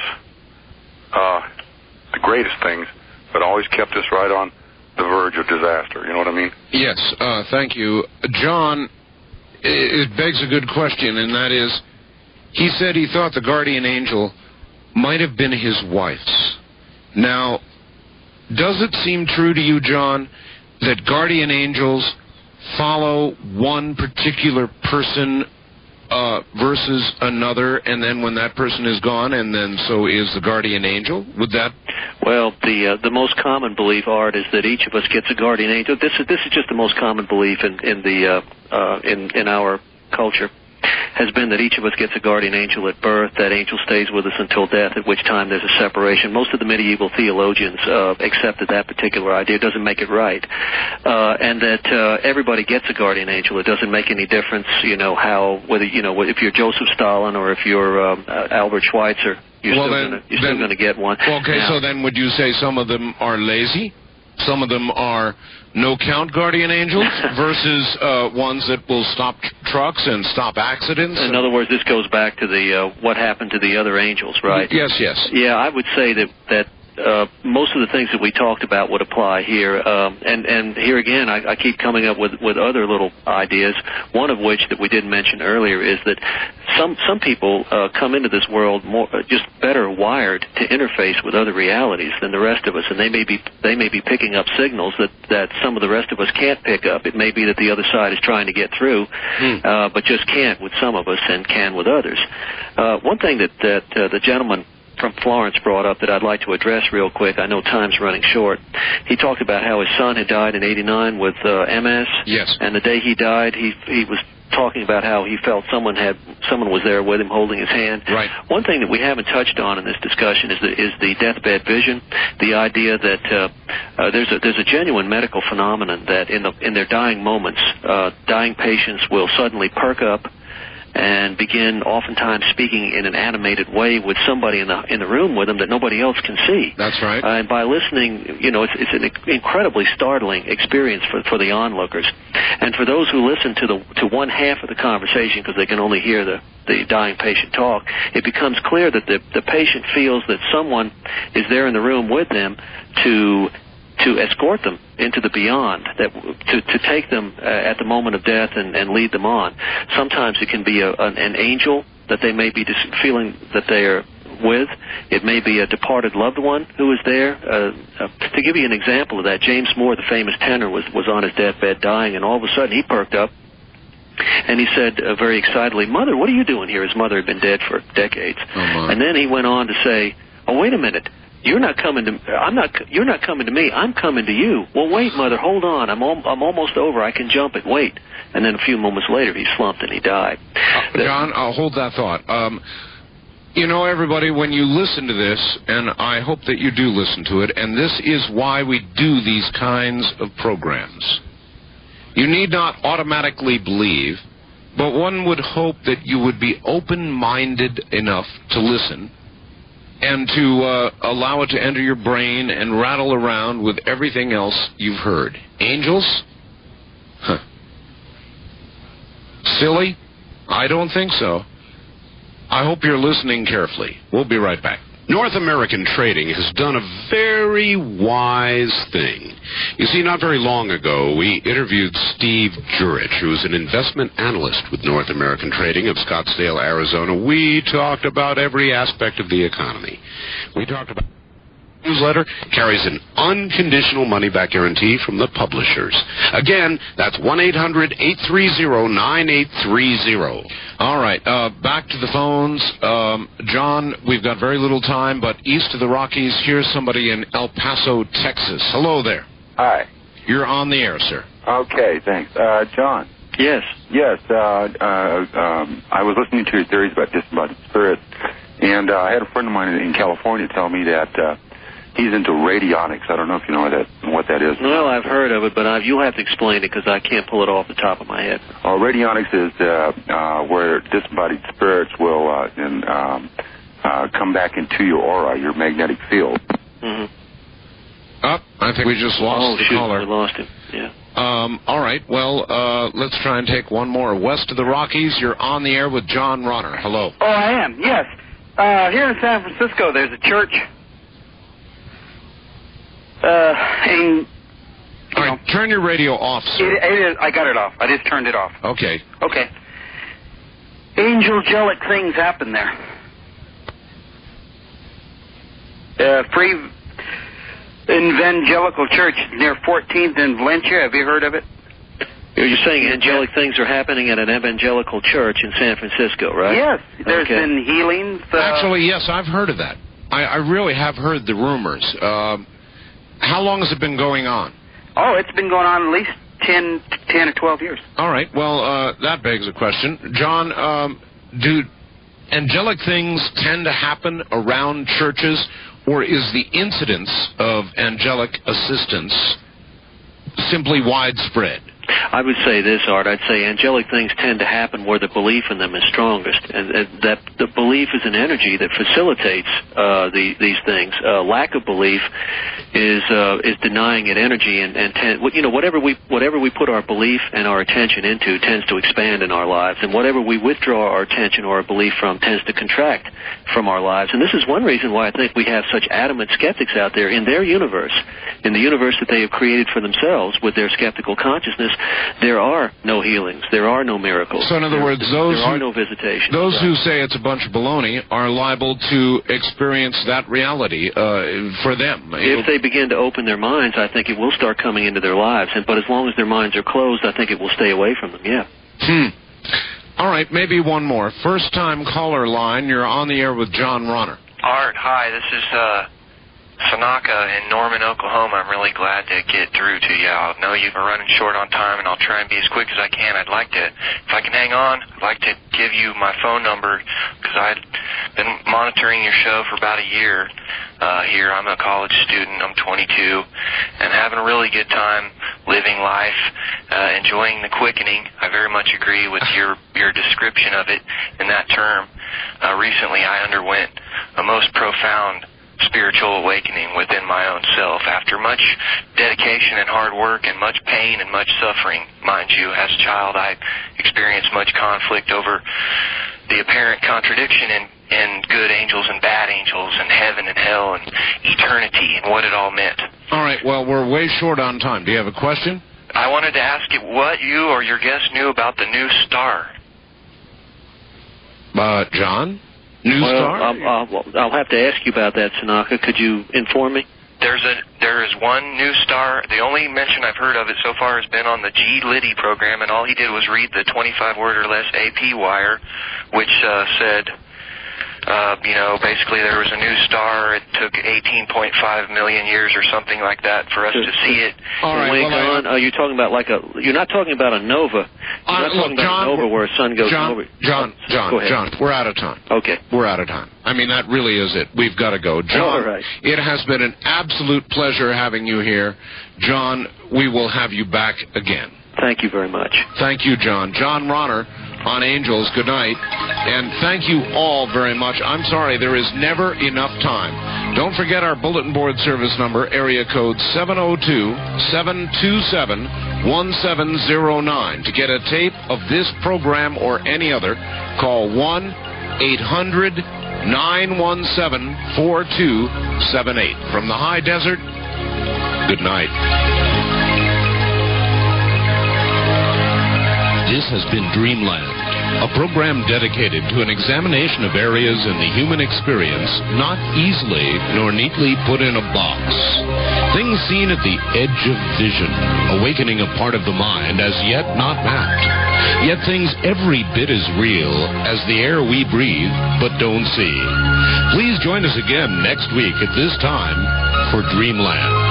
the greatest things, but always kept us right on the verge of disaster. You know what I mean? Yes, thank you. John, it begs a good question, and that is, he said he thought the guardian angel might have been his wife's. Now, does it seem true to you, John, that guardian angels follow one particular person versus another, and then when that person is gone, and then so is the guardian angel? Would that? Well, the most common belief, Art, is that each of us gets a guardian angel. This is just the most common belief in our culture. Has been that each of us gets a guardian angel at birth. That angel stays with us until death, at which time there's a separation. Most of the medieval theologians accepted that particular idea. It doesn't make it right. And that everybody gets a guardian angel. It doesn't make any difference, whether, if you're Joseph Stalin or if you're Albert Schweitzer, you're still going to get one. Okay, now, so then would you say some of them are lazy? Some of them are no-count guardian angels versus ones that will stop trucks and stop accidents? In other words, this goes back to the what happened to the other angels, right? Yes. Yeah, I would say that most of the things that we talked about would apply here. And here again, I keep coming up with other little ideas, one of which that we didn't mention earlier is that some people come into this world more just better wired to interface with other realities than the rest of us, and they may be picking up signals that some of the rest of us can't pick up. It may be that the other side is trying to get through, but just can't with some of us and can with others. One thing that the gentleman from Florence brought up that I'd like to address real quick. I know time's running short. He talked about how his son had died in '89 with MS. Yes. And the day he died, he was talking about how he felt someone was there with him holding his hand. Right. One thing that we haven't touched on in this discussion is the deathbed vision. The idea that there's a genuine medical phenomenon that in their dying moments, dying patients will suddenly perk up and begin oftentimes speaking in an animated way with somebody in the room with them that nobody else can see. That's right. And by listening, it's an incredibly startling experience for the onlookers. And for those who listen to one half of the conversation because they can only hear the dying patient talk, it becomes clear that the patient feels that someone is there in the room with them to escort them into the beyond, to take them at the moment of death and lead them on. Sometimes it can be an angel that they may be feeling that they are with. It may be a departed loved one who is there. To give you an example of that, James Moore, the famous tenor, was on his deathbed dying, and all of a sudden he perked up, and he said very excitedly, "Mother, what are you doing here?" His mother had been dead for decades. And then he went on to say, "Oh, wait a minute. You're not coming to me. I'm coming to you." "Well, wait, Mother. Hold on. I'm almost over. I can jump it. Wait." And then a few moments later, he slumped and he died. John, I'll hold that thought. Everybody, when you listen to this, and I hope that you do listen to it, and this is why we do these kinds of programs. You need not automatically believe, but one would hope that you would be open-minded enough to listen and to allow it to enter your brain and rattle around with everything else you've heard. Angels? Huh. Silly? I don't think so. I hope you're listening carefully. We'll be right back. North American Trading has done a very wise thing. You see, not very long ago, we interviewed Steve Jurich, who is an investment analyst with North American Trading of Scottsdale, Arizona. We talked about every aspect of the economy. We talked about newsletter carries an unconditional money-back guarantee from the publishers. Again, that's 1-800-830-9830. All right, back to the phones. John, we've got very little time, but east of the Rockies, here's somebody in El Paso, Texas. Hello there. Hi. You're on the air, sir. Okay, thanks. John. Yes. Yes, I was listening to your theories about disembodied spirits, and I had a friend of mine in California tell me that he's into radionics. I don't know if you know what that is. Well, I've heard of it, but you'll have to explain it because I can't pull it off the top of my head. Radionics is where disembodied spirits will come back into your aura, your magnetic field. Mm-hmm. I think we just lost the caller. We lost him, yeah. All right, well, let's try and take one more. West of the Rockies, you're on the air with John Ronner. Hello. Oh, I am, yes. Here in San Francisco, there's a church. All right, turn your radio off, sir. It is. I got it off. I just turned it off. Okay. Okay. Angelic things happen there. Free Evangelical Church near 14th and Valencia. Have you heard of it? You're saying angelic things are happening at an evangelical church in San Francisco, right? Yes, there's been healings. Actually, yes, I've heard of that. I really have heard the rumors. How long has it been going on? Oh, it's been going on at least 10 or 12 years. All right. Well, that begs a question. John, do angelic things tend to happen around churches, or is the incidence of angelic assistance simply widespread? I would say this, Art. I'd say angelic things tend to happen where the belief in them is strongest, and that the belief is an energy that facilitates these things. Lack of belief is denying it energy, and whatever we put our belief and our attention into tends to expand in our lives, and whatever we withdraw our attention or our belief from tends to contract from our lives. And this is one reason why I think we have such adamant skeptics out there in their universe, in the universe that they have created for themselves with their skeptical consciousness. There are no healings. There are no miracles. So in other words, there are no visitations. Those who say it's a bunch of baloney are liable to experience that reality for them. If they begin to open their minds, I think it will start coming into their lives. But as long as their minds are closed, I think it will stay away from them, yeah. All right, maybe one more. First-time caller line. You're on the air with John Ronner. Art, hi. This is Sanaka in Norman, Oklahoma. I'm really glad to get through to you. I know you're running short on time, and I'll try and be as quick as I can. I'd like to, if I can hang on, I'd like to give you my phone number, because I've been monitoring your show for about a year here. I'm a college student. I'm 22, and having a really good time living life, enjoying the quickening. I very much agree with your description of it in that term. Recently, I underwent a most profound spiritual awakening within my own self. After much dedication and hard work and much pain and much suffering, mind you, as a child I experienced much conflict over the apparent contradiction in good angels and bad angels and heaven and hell and eternity and what it all meant. All right, well, we're way short on time. Do you have a question? I wanted to ask you what you or your guest knew about the new star. John? New star? I'll have to ask you about that, Sanaka. Could you inform me? There is one new star. The only mention I've heard of it so far has been on the G. Liddy program, and all he did was read the 25-word or less AP wire, which said, basically there was a new star. It took 18.5 million years or something like that for us to see it. All right. You're talking about you're not talking about a nova. You're not talking about a nova where a sun goes over. John, we're out of time. Okay. We're out of time. I mean, that really is it. We've got to go. John, all right. It has been an absolute pleasure having you here. John, we will have you back again. Thank you very much. Thank you, John. John Ronner on Angels. Good night. And thank you all very much. I'm sorry, there is never enough time. Don't forget our bulletin board service number, area code 702-727-1709. To get a tape of this program or any other, call 1-800-917-4278. From the high desert, good night. This has been Dreamland, a program dedicated to an examination of areas in the human experience not easily nor neatly put in a box. Things seen at the edge of vision, awakening a part of the mind as yet not mapped. Yet things every bit as real as the air we breathe but don't see. Please join us again next week at this time for Dreamland.